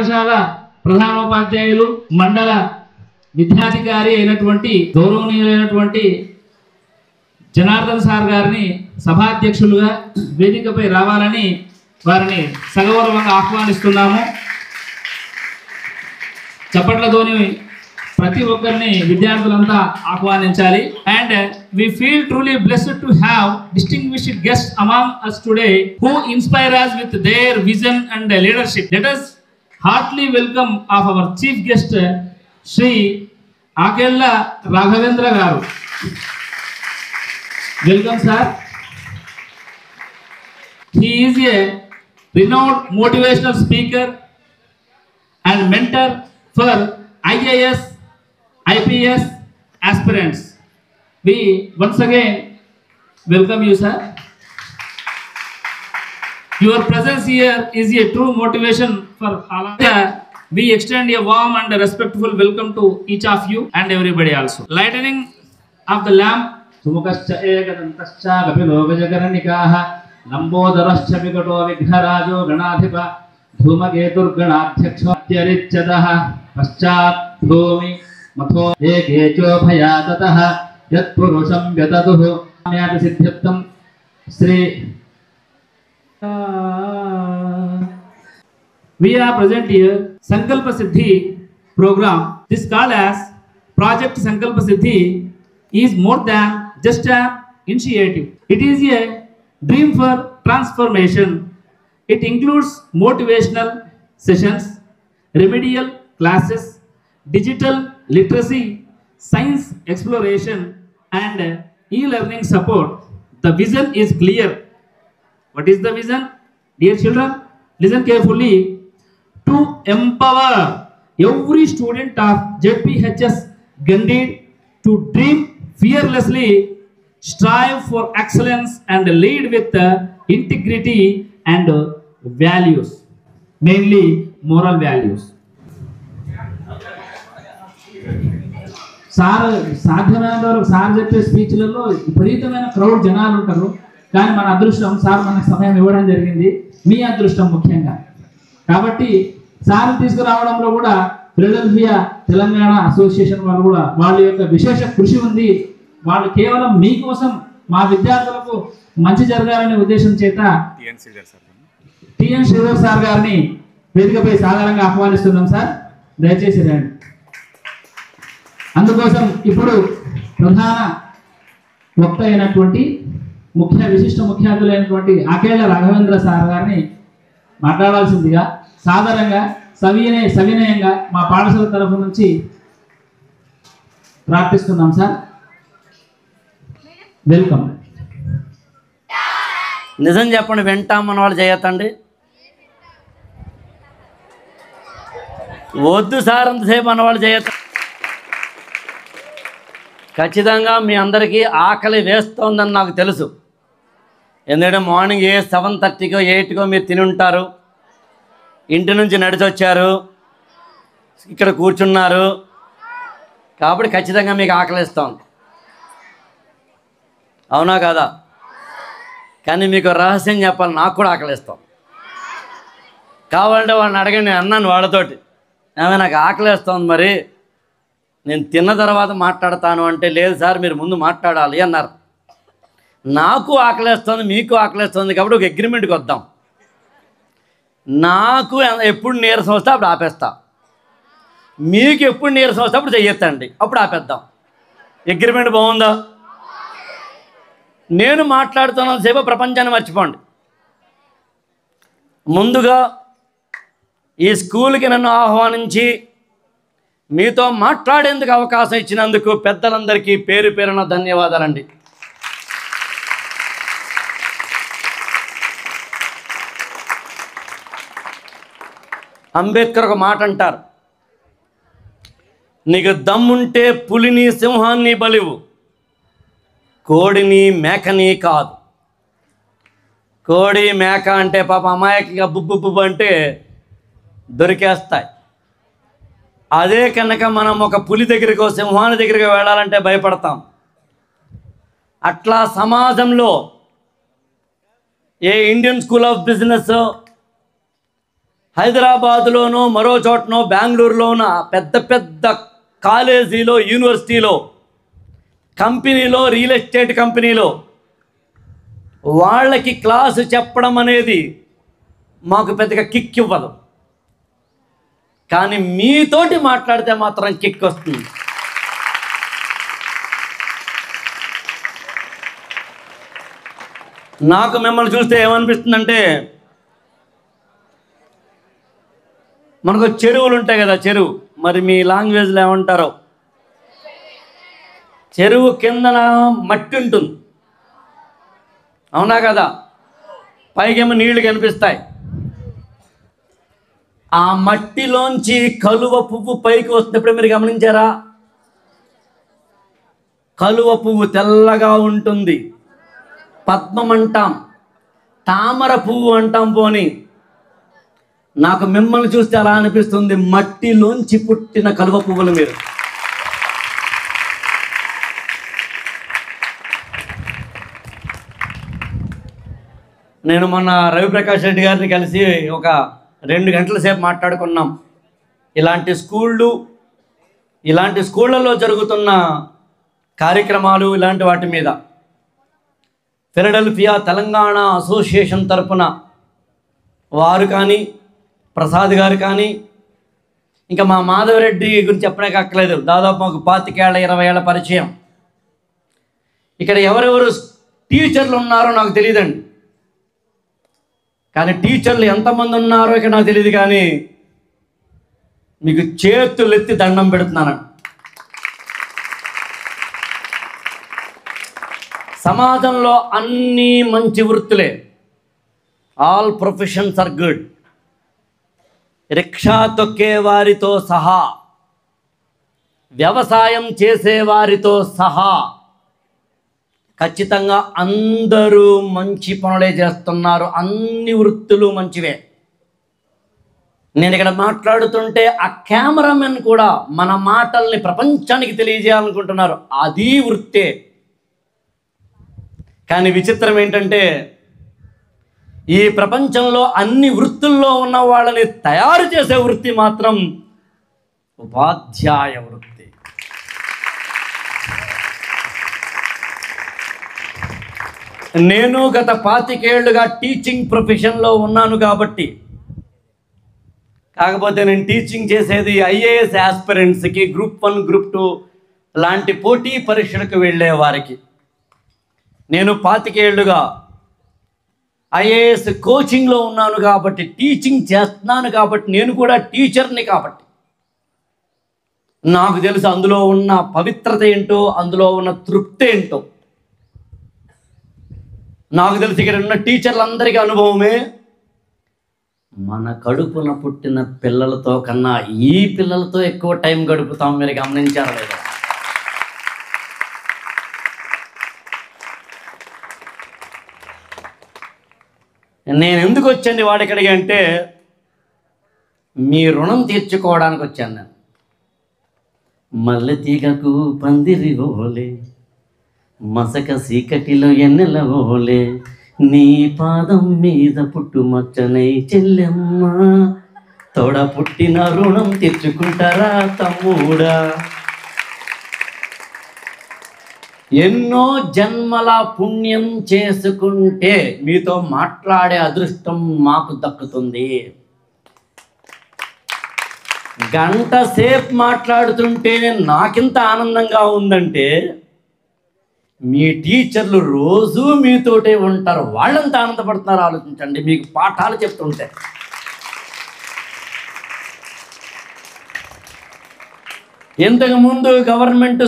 పాఠశాల ప్రధానోపాధ్యాయులు మండల విద్యాధికారి అయినటువంటి గౌరవనీయులైనటువంటి జనార్దన్ సార్ గారిని సభాధ్యక్షులుగా వేదికపై రావాలని వారిని సగౌరవంగా ఆహ్వానిస్తున్నాము. చప్పట్లతోని ప్రతి ఒక్కరిని విద్యార్థులంతా ఆహ్వానించాలి. And we feel truly blessed to have distinguished guests among us today who inspire us with their vision and leadership. Let us heartily welcome of our chief guest Shri Akella Raghavendra garu. Welcome sir. He is a renowned motivational speaker and mentor for IAS IPS aspirants. We once again welcome you sir. Your presence here is a true motivation for all of us. We extend a warm and respectful welcome to each of you and everybody also. Lightening of the lamp. Sumukascha ekadantascha kapilogajagaranikaha lambodarascha vikato vigharajo ganadhipa धूमकेतुर्गणाध्यक्षो अत्यरिच्यतः पश्चात् भूमि मथो एकेचो भयाततः यत्पुरुषं व्यततुः म्यापि सिद्ध्यर्थं Shri We are present here Sankalpa Siddhi program. This called as Project Sankalpa Siddhi is more than just an initiative. It is a dream for transformation. It includes motivational sessions, remedial classes, digital literacy, science exploration, and e-learning support. The vision is clear. What is the vision? Dear children, listen carefully. To empower every student of JPHS Gandhi to dream fearlessly, strive for excellence, and lead with integrity and values, mainly moral values. Sir సాధ్యమైనంత వరకు sir చెప్పే స్పీచ్లలో విపరీతమైన crowd జనాలు ఉంటారు. కానీ మన అదృష్టం sir మనకు సమయం ఇవ్వడం జరిగింది, మీ అదృష్టం ముఖ్యంగా. కాబట్టి సార్ తీసుకురావడంలో కూడా ఫిలడెల్ఫియా తెలంగాణ అసోసియేషన్ వాళ్ళు కూడా వాళ్ళ యొక్క విశేష కృషి ఉంది. వాళ్ళు కేవలం మీకోసం మా విద్యార్థులకు మంచి జరగాలనే ఉద్దేశం చేత టిఎన్ శ్రీధర్ సార్ గారిని వేదికపై సాధారణంగా ఆహ్వానిస్తున్నాం. సార్ దయచేసి రండి. అందుకోసం ఇప్పుడు ప్రధాన వక్త అయినటువంటి విశిష్ట ముఖ్య అతిథులైనటువంటి ఆకేళ్ల రాఘవేంద్ర సార్ గారిని మాట్లాడాల్సిందిగా సాధారణంగా సవినయంగా మా పాఠశాల తరఫు నుంచి ప్రార్థిస్తున్నాం. Sir welcome. నిజం చెప్పండి, వింటామన్న వాళ్ళు చేయొద్దండి. వద్దు సార్ అంతసేపు అన్నవాళ్ళు చేయొద్దు. ఖచ్చితంగా మీ అందరికీ ఆకలి వేస్తోందని నాకు తెలుసు. ఎందుకంటే మార్నింగ్ 7:30కో 8కో మీరు తిని ఉంటారు, ఇంటి నుంచి నడిచి వచ్చారు, ఇక్కడ కూర్చున్నారు. కాబట్టి ఖచ్చితంగా మీకు ఆకలిస్తోంది, అవునా కదా? కానీ మీకు రహస్యం చెప్పాలి, నాకు కూడా ఆకలిస్తాం. కావాలంటే వాళ్ళని అడగండి. నేను అన్నాను వాళ్ళతోటి, ఏమైనా నాకు ఆకలిస్తోంది, మరి నేను తిన్న తర్వాత మాట్లాడతాను అంటే, లేదు సార్ మీరు ముందు మాట్లాడాలి అన్నారు. నాకు ఆకలిస్తుంది, మీకు ఆకలిస్తుంది, కాబట్టి ఒక అగ్రిమెంట్కి వద్దాం. నాకు ఎప్పుడు నీరసం వస్తే అప్పుడు ఆపేస్తా, మీకు ఎప్పుడు నీరసం వస్తే అప్పుడు చెయ్యొద్దండి, అప్పుడు ఆపేద్దాం. అగ్రిమెంట్ బాగుందా? నేను మాట్లాడుతున్నంత సేపు ప్రపంచాన్ని మర్చిపోండి. ముందుగా ఈ స్కూల్కి నన్ను ఆహ్వానించి మీతో మాట్లాడేందుకు అవకాశం ఇచ్చినందుకు పెద్దలందరికీ పేరు పేరున ధన్యవాదాలండి. అంబేద్కర్ ఒక మాట అంటారు, నీకు దమ్ముంటే పులిని సింహాన్ని బలివు, కోడిని మేకని కాదు. కోడి మేక అంటే పాప అమాయకంగా బుబ్బు అంటే దొరికేస్తాయి. అదే కనుక మనం ఒక పులి దగ్గరికి సింహాన్ని దగ్గరికి వెళ్ళాలంటే భయపడతాం. అట్లా సమాజంలో ఏ ఇండియన్ స్కూల్ ఆఫ్ బిజినెస్, హైదరాబాదులోనో మరో చోటనో బెంగళూరులోన పెద్ద పెద్ద కాలేజీలో, యూనివర్సిటీలో, కంపెనీలో, రియల్ ఎస్టేట్ కంపెనీలో వాళ్ళకి క్లాసు చెప్పడం అనేది మాకు పెద్దగా కిక్ ఇవ్వదు. కానీ మీతోటి మాట్లాడితే మాత్రం కిక్ వస్తుంది. నాకు మిమ్మల్ని చూస్తే ఏమనిపిస్తుందంటే, మనకు చెరువులు ఉంటాయి కదా, చెరువు, మరి మీ లాంగ్వేజ్లో ఏమంటారో, చెరువు కిందన మట్టి ఉంటుంది, అవునా కదా, పైకేమో నీళ్లు కనిపిస్తాయి. ఆ మట్టిలోంచి కలువ పువ్వు పైకి వస్తున్నప్పుడు మీరు గమనించారా? కలువ పువ్వు తెల్లగా ఉంటుంది, పద్మం అంటాం, తామర పువ్వు అంటాం. పోని నాకు మిమ్మల్ని చూస్తే అలా అనిపిస్తుంది, మట్టిలోంచి పుట్టిన కలువ పువ్వులు మీరు. నేను మొన్న రవిప్రకాష్ రెడ్డి గారిని కలిసి ఒక 2 గంటల సేపు మాట్లాడుకున్నాం. ఇలాంటి స్కూళ్ళలో జరుగుతున్న కార్యక్రమాలు, ఇలాంటి వాటి మీద ఫిలడెల్ఫియా తెలంగాణ అసోసియేషన్ తరపున వారు కానీ, ప్రసాద్ గారు కానీ, ఇంకా మా మాధవరెడ్డి గురించి చెప్పడానికి అక్కర్లేదు, దాదాపు మాకు 25 ఏళ్ల పరిచయం. ఇక్కడ ఎవరెవరు టీచర్లు ఉన్నారో నాకు తెలియదండి, కానీ టీచర్లు ఎంతమంది ఉన్నారో ఇక్కడ నాకు తెలియదు. కానీ మీకు చేతులు ఎత్తి దండం పెడుతున్నాను. సమాజంలో అన్నీ మంచి వృత్తులే, all professions are good. Rickshaw తొక్కే వారితో సహా, వ్యవసాయం చేసేవారితో సహా ఖచ్చితంగా అందరూ మంచి పనులే చేస్తున్నారు. అన్ని వృత్తులు మంచివే. నేను ఇక్కడ మాట్లాడుతుంటే ఆ కెమెరామెన్ కూడా మన మాటల్ని ప్రపంచానికి తెలియజేయాలనుకుంటున్నారు, అది వృత్తే. కానీ విచిత్రం ఏంటంటే, ఈ ప్రపంచంలో అన్ని వృత్తుల్లో ఉన్న వాళ్ళని తయారు చేసే వృత్తి మాత్రం ఉపాధ్యాయ వృత్తి. నేను గత 25 ఏళ్లుగా టీచింగ్ ప్రొఫెషన్లో ఉన్నాను కాబట్టి, కాకపోతే నేను టీచింగ్ చేసేది ఐఏఎస్ ఆస్పిరెంట్స్కి, గ్రూప్ 1, గ్రూప్ 2 లాంటి పోటీ పరీక్షలకు వెళ్ళే వారికి. నేను 25 ఏళ్లుగా ఐఏఎస్ కోచింగ్లో ఉన్నాను కాబట్టి, టీచింగ్ చేస్తున్నాను కాబట్టి, నేను కూడా టీచర్ని కాబట్టి నాకు తెలుసు అందులో ఉన్న పవిత్రత ఏంటో, అందులో ఉన్న తృప్తి ఏంటో నాకు తెలిసి. ఇక్కడ ఉన్న టీచర్లందరికీ అనుభవమే. మన కడుపున పుట్టిన పిల్లలతో కన్నా ఈ పిల్లలతో ఎక్కువ టైం గడుపుతాం. మీరు గమనించారా లేదా? నేను ఎందుకు వచ్చాను వాడిక్కడికి అంటే, మీ రుణం తీర్చుకోవడానికి వచ్చాను నేను. మల్లె తీగకు పందిరి ఓలే, మసక సీకటిలో ఎన్నెల ఓలే, నీ పాదం మీద పుట్టుమచ్చనై చెల్లెమ్మ, తోడ పుట్టిన రుణం తీర్చుకుంటారా తమ్ముడా. ఎన్నో జన్మల పుణ్యం చేసుకుంటే మీతో మాట్లాడే అదృష్టం మాకు దక్కుతుంది. గంట సేపు మాట్లాడుతుంటే నాకింత ఆనందంగా ఉందంటే, మీ టీచర్లు రోజు మీతోటే ఉంటారు, వాళ్ళంత ఆనందపడుతున్నారు ఆలోచించండి మీకు పాఠాలు చెప్తుంటే. ఇంతకుముందు గవర్నమెంట్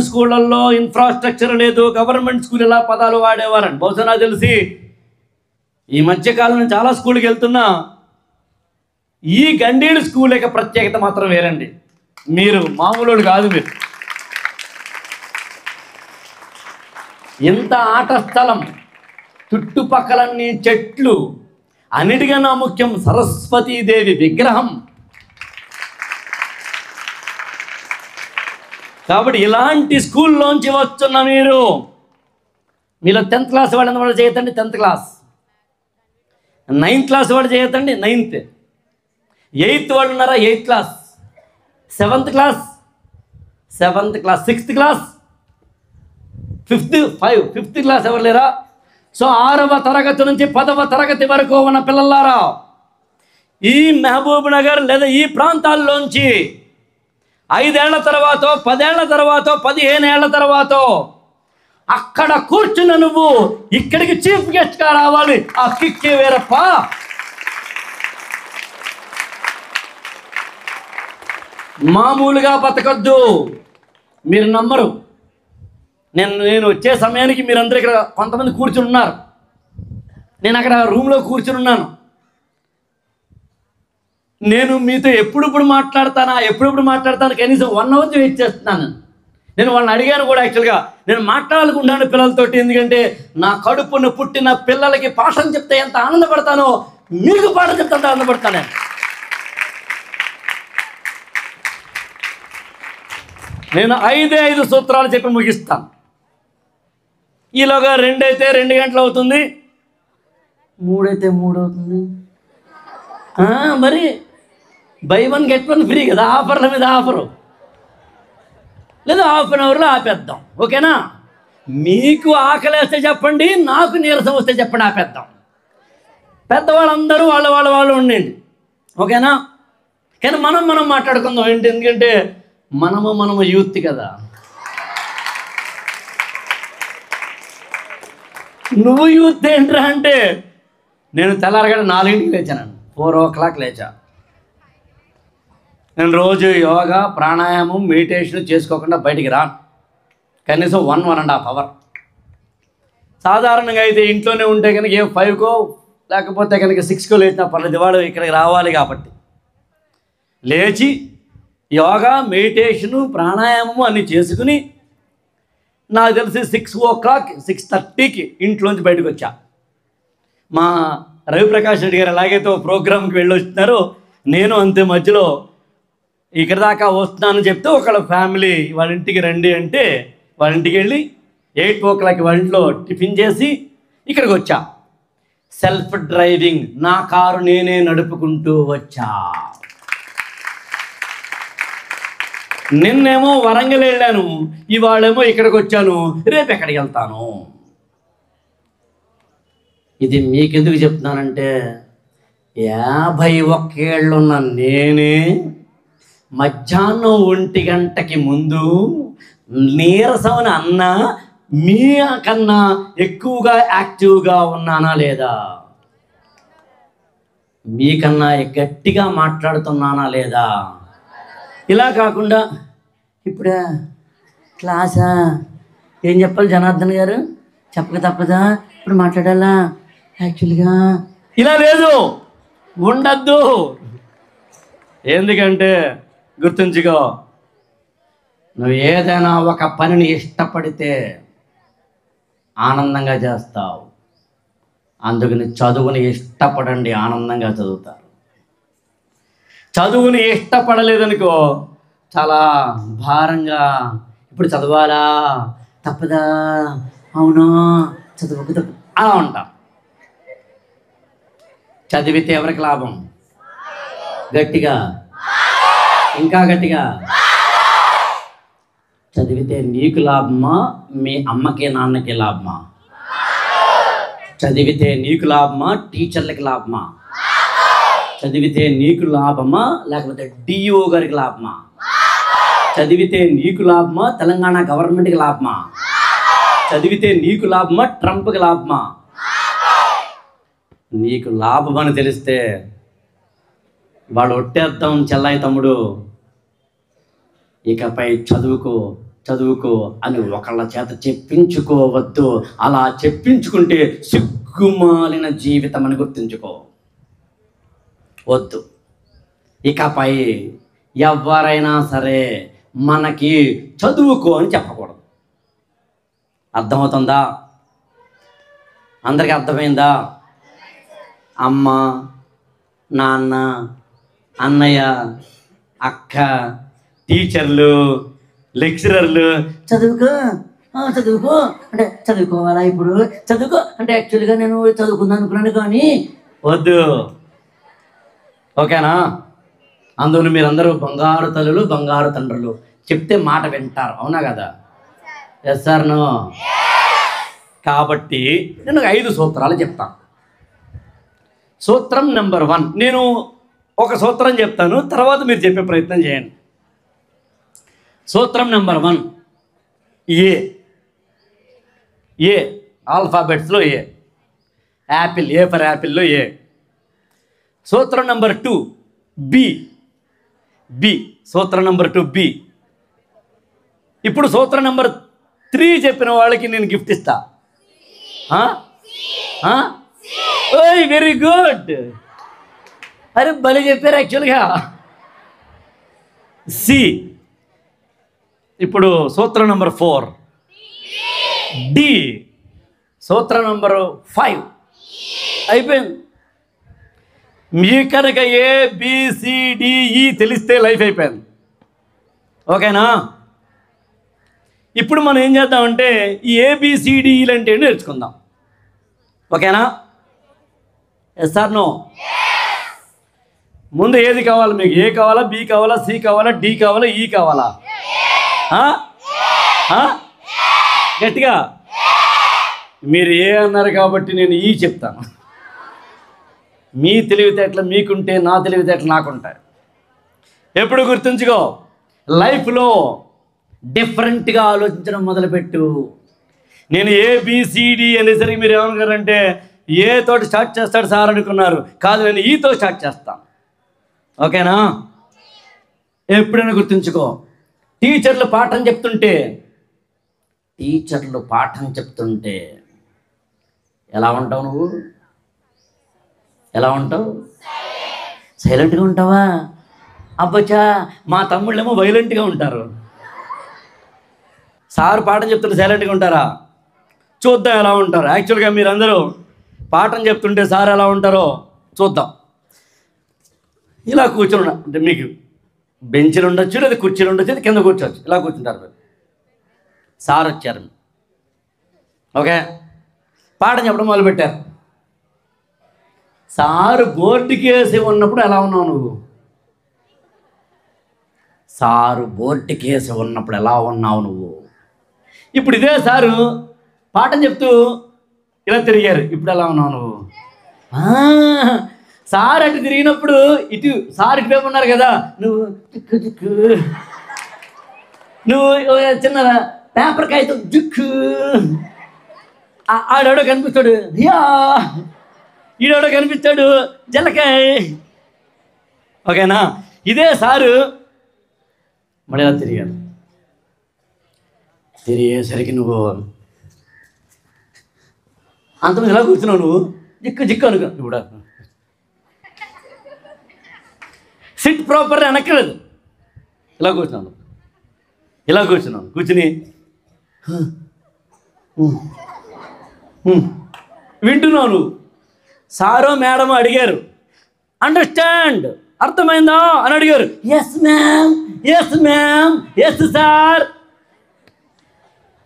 స్కూళ్ళల్లో ఇన్ఫ్రాస్ట్రక్చర్ లేదు, గవర్నమెంట్ స్కూల్ ఇలా పదాలు వాడేవారని. బహుశా నాకు తెలిసి ఈ మధ్యకాలంలో చాలా స్కూల్కి వెళ్తున్నా, ఈ గండీడు స్కూల్ యొక్క ప్రత్యేకత మాత్రం వేరండి. మీరు మామూలు కాదు. మీరు ఎంత ఆట స్థలం, చుట్టుపక్కలన్నీ చెట్లు, అన్నిటికన్నా ముఖ్యం సరస్వతీదేవి విగ్రహం. కాబట్టి ఇలాంటి స్కూల్లోంచి వస్తున్న మీలో 10th క్లాస్ వాళ్ళని చేయతండి. 10th క్లాస్ 9th క్లాస్ వాడు చేయొద్దండి, 9th. 8th వాడు ఉన్నారా? 8th class. 7th class, 6th class, 5th class ఎవరు లేరా? సో 6వ తరగతి నుంచి 10వ తరగతి వరకు ఉన్న పిల్లలారా, ఈ మహబూబ్ నగర్ లేదా ఈ ప్రాంతాల్లోంచి 5 ఏళ్ల తర్వాత, 10 ఏళ్ల తర్వాత, 15 ఏళ్ల తర్వాత అక్కడ కూర్చున్న నువ్వు ఇక్కడికి చీఫ్ గెస్ట్గా రావాలి. ఆ కిక్కే వేరప్ప. మామూలుగా బతకద్దు. మీరు నమ్మరు, నేను వచ్చే సమయానికి మీరందరూ ఇక్కడ కొంతమంది కూర్చుని ఉన్నారు. నేను అక్కడ రూమ్లో కూర్చుని ఉన్నాను. నేను మీతో ఎప్పుడెప్పుడు మాట్లాడతాను కనీసం 1 అవర్ వెయిట్ చేస్తున్నాను. నేను వాళ్ళని అడిగాను కూడా. యాక్చువల్గా నేను మాట్లాడాలనుకుంటాను పిల్లలతోటి, ఎందుకంటే నా కడుపును పుట్టిన పిల్లలకి పాఠం చెప్తే ఎంత ఆనందపడతానో మీకు పాఠం చెప్తే అంత ఆనందపడతాను. నేను 5 సూత్రాలు చెప్పి ముగిస్తాను. ఈలోగా 2 అయితే 2 గంటలు అవుతుంది, 3 అయితే 3 అవుతుంది. మరి బై 1 గెట్ 1 ఫ్రీ కదా, ఆఫర్ల మీద ఆఫరు. లేదా ½ అన్ అవర్లో ఆపేద్దాం, ఓకేనా? మీకు ఆకలి వేస్తే చెప్పండి, నాకు నీరసం వస్తే చెప్పండి, ఆపేద్దాం. పెద్దవాళ్ళందరూ వాళ్ళు ఉండండి, ఓకేనా? కానీ మనం మాట్లాడుకుందాం. ఎందుకంటే మనము యూత్ కదా. నువ్వు యూత్ ఏంట్రా అంటే, నేను తెల్లారగడ 4ంటికి లేచానండి, 4 o'clock లేచా. నేను రోజు యోగా, ప్రాణాయామం, మెడిటేషన్ చేసుకోకుండా బయటికి రాను. కనీసం 1.5 hour. సాధారణంగా అయితే ఇంట్లోనే ఉంటే కనుక 5కో లేకపోతే కనుక 6కో లేచినా పర్లేదు. వాడు ఇక్కడికి రావాలి కాబట్టి లేచి యోగా, మెడిటేషను, ప్రాణాయామము అన్నీ చేసుకుని నాకు తెలిసి 6 o'clock 6:30కి ఇంట్లోంచి బయటకు వచ్చా. మా రవిప్రకాష్ రెడ్డి గారు ఎలాగైతే ప్రోగ్రామ్కి వెళ్ళి వచ్చినారో నేను అంతే మధ్యలో ఇక్కడ దాకా వస్తున్నానని చెప్తే ఒకళ్ళ ఫ్యామిలీ వాళ్ళ ఇంటికి రండి అంటే వాళ్ళ ఇంటికి వెళ్ళి 8 o'clock వాళ్ళ ఇంట్లో టిఫిన్ చేసి ఇక్కడికి వచ్చా. సెల్ఫ్ డ్రైవింగ్, నా కారు నేనే నడుపుకుంటూ వచ్చా. నిన్నేమో వరంగల్ వెళ్ళాను, ఇవాళేమో ఇక్కడికి వచ్చాను, రేపు ఎక్కడికి వెళ్తాను. ఇది మీకెందుకు చెప్తున్నానంటే 51 ఏళ్ళున్న నేనే మధ్యాహ్నం 1 గంటకి ముందు నీరసమని అన్నా మీ కన్నా ఎక్కువగా యాక్టివ్గా ఉన్నానా లేదా? మీకన్నా గట్టిగా మాట్లాడుతున్నానా లేదా? ఇలా కాకుండా ఇప్పుడే క్లాసా, ఏం చెప్పాలి జనార్దన్ గారు, చెప్పక తప్పదా, ఇప్పుడు మాట్లాడాలా, యాక్చువల్గా ఇలా లేదు, ఉండద్దు. ఎందుకంటే గుర్తుంచుకో, నువ్వు ఏదైనా ఒక పనిని ఇష్టపడితే ఆనందంగా చేస్తావు. అందుకని చదువుని ఇష్టపడండి, ఆనందంగా చదువుతారు. చదువుని ఇష్టపడలేదనుకో చాలా భారంగా, ఇప్పుడు చదవాలా, తప్పదా, అవునా, చదువుకు తప్ప అలా ఉంటాం. చదివితే ఎవరికి లాభం? గట్టిగా, ఇంకా గట్టిగా. చదివితే నీకు లాభమా, మీ అమ్మకి నాన్నకి లాభమా? చదివితే నీకు లాభమా, టీచర్లకి లాభమా? చదివితే నీకు లాభమా, లేకపోతే డిఓ గారికి లాభమా? చదివితే నీకు లాభమా, తెలంగాణ గవర్నమెంట్కి లాభమా? చదివితే నీకు లాభమా, ట్రంప్కి లాభమా? నీకు లాభం అని తెలిస్తే వాడు ఒట్టేద్దాం చెల్లాయి తమ్ముడు, ఇకపై చదువుకో అని ఒకళ్ళ చేత చెప్పించుకోవద్దు. అలా చెప్పించుకుంటే సిగ్గుమాలిన జీవితం అని గుర్తుంచుకో వద్దు. ఇకపై ఎవరైనా సరే మనకి చదువుకో అని చెప్పకూడదు. అర్థమవుతుందా? అందరికీ అర్థమైందా? అమ్మ, నాన్న, అన్నయ్య, అక్క, టీచర్లు, లెక్చరర్లు చదువుకో అంటే చదువుకోవాలా? ఇప్పుడు చదువుకో అంటే యాక్చువల్గా నేను చదువుకుందాం అనుకున్నాను, కానీ వద్దు. ఓకేనా? అందులో మీరందరూ బంగారు తల్లులు, బంగారు తండ్రులు. చెప్తే మాట వింటారు, అవునా కదా? Yes sir no? కాబట్టి నేను 5 సూత్రాలు చెప్తాను. సూత్రం నెంబర్ 1, నేను ఒక సూత్రం చెప్తాను, తర్వాత మీరు చెప్పే ప్రయత్నం చేయండి. సూత్రం నెంబర్ 1, ఏ ఆల్ఫాబెట్స్లో ఏ. యాపిల్, ఏ ఫర్ యాపిల్లో ఏ. సూత్రం నెంబర్ 2 బి. సూత్రం నెంబర్ 2 బి. ఇప్పుడు సూత్రం నెంబర్ 3 చెప్పిన వాళ్ళకి నేను గిఫ్ట్ ఇస్తా. ఓయ్ వెరీ గుడ్. అరే భలే చెప్పారు యాక్చువల్గా. సి. ఇప్పుడు సూత్రం నెంబర్ 4 డి. సూత్రం నెంబర్ 5 అయిపోయింది. మీ కనుక ABCDE తెలిస్తే లైఫ్ అయిపోయింది. ఓకేనా? ఇప్పుడు మనం ఏం చేద్దామంటే ఈ ABCDEలు అంటే నేర్చుకుందాం. ఓకేనా? Yes or no? ముందు ఏది కావాలి మీకు? ఏ కావాలా, బి కావాలా, సి కావాలా, డి కావాలా, ఈ కావాలా? గట్టిగా మీరు ఏ అన్నారు కాబట్టి నేను ఈ చెప్తాను. మీ తెలివితేటలు మీకుంటే నా తెలివితేటలు నాకుంటాయి. ఎప్పుడు గుర్తుంచుకో, లైఫ్లో డిఫరెంట్గా ఆలోచించడం మొదలుపెట్టు. నేను ABCD అనేసరికి మీరు ఏమనుకున్నారంటే ఏ తోటి స్టార్ట్ చేస్తాడు సార్ అనుకున్నారు. కాదు, నేను ఈతో స్టార్ట్ చేస్తాను. ఓకేనా? ఎప్పుడైనా గుర్తుంచుకో, టీచర్లు పాఠం చెప్తుంటే ఎలా ఉంటావు నువ్వు? ఎలా ఉంటావు? సైలెంట్గా ఉంటావా? అబ్బచ్చా, మా తమ్ముళ్ళేమో వైలెంట్గా ఉంటారు. సార్ పాఠం చెప్తుంటే సైలెంట్గా ఉంటారా? చూద్దాం ఎలా ఉంటారు. యాక్చువల్గా మీరందరూ పాఠం చెప్తుంటే సార్ ఎలా ఉంటారో చూద్దాం. ఇలా కూర్చొని అంటే మీకు బెంచ్లు ఉండొచ్చు, లేదా కుర్చీలు ఉండొచ్చు, లేదా కింద కూర్చోవచ్చు. ఇలా కూర్చుంటారు మీరు. సార్ వచ్చారు, ఓకే, పాఠం చెప్పడం మొదలుపెట్టారు. సారు బోర్డుకి వేసి ఉన్నప్పుడు ఎలా ఉన్నావు నువ్వు? సారు బోర్డుకి వేసి ఉన్నప్పుడు ఎలా ఉన్నావు నువ్వు? ఇప్పుడు ఇదే సారు పాఠం చెప్తూ ఇలా తిరిగారు, ఇప్పుడు ఎలా ఉన్నావు నువ్వు? సార్ అటు తిరిగినప్పుడు ఇటు సార్ ఇటువైపు ఉన్నారు కదా, నువ్వు చిన్న పేపర్ కాగితం జుక్కు. ఆడెవడో కనిపిస్తాడు, యా, ఈడెవడో కనిపిస్తాడు, జలకాయ. ఓకేనా? ఇదే సారు మళ్ళీ ఇలా తిరిగారు. తిరిగేసరికి నువ్వు అంతమంది ఇలా కూర్చున్నావు. నువ్వు జిక్కు అనుకో. ఇప్పుడు సిట్ ప్రాపర్ అనక్కలేదు. ఇలా కూర్చున్నాను. కూర్చుని వింటున్నాను. సారో మేడమో అడిగారు, అండర్స్టాండ్, అర్థమైందా అని అడిగారు. Yes ma'am, yes ma'am, yes sir.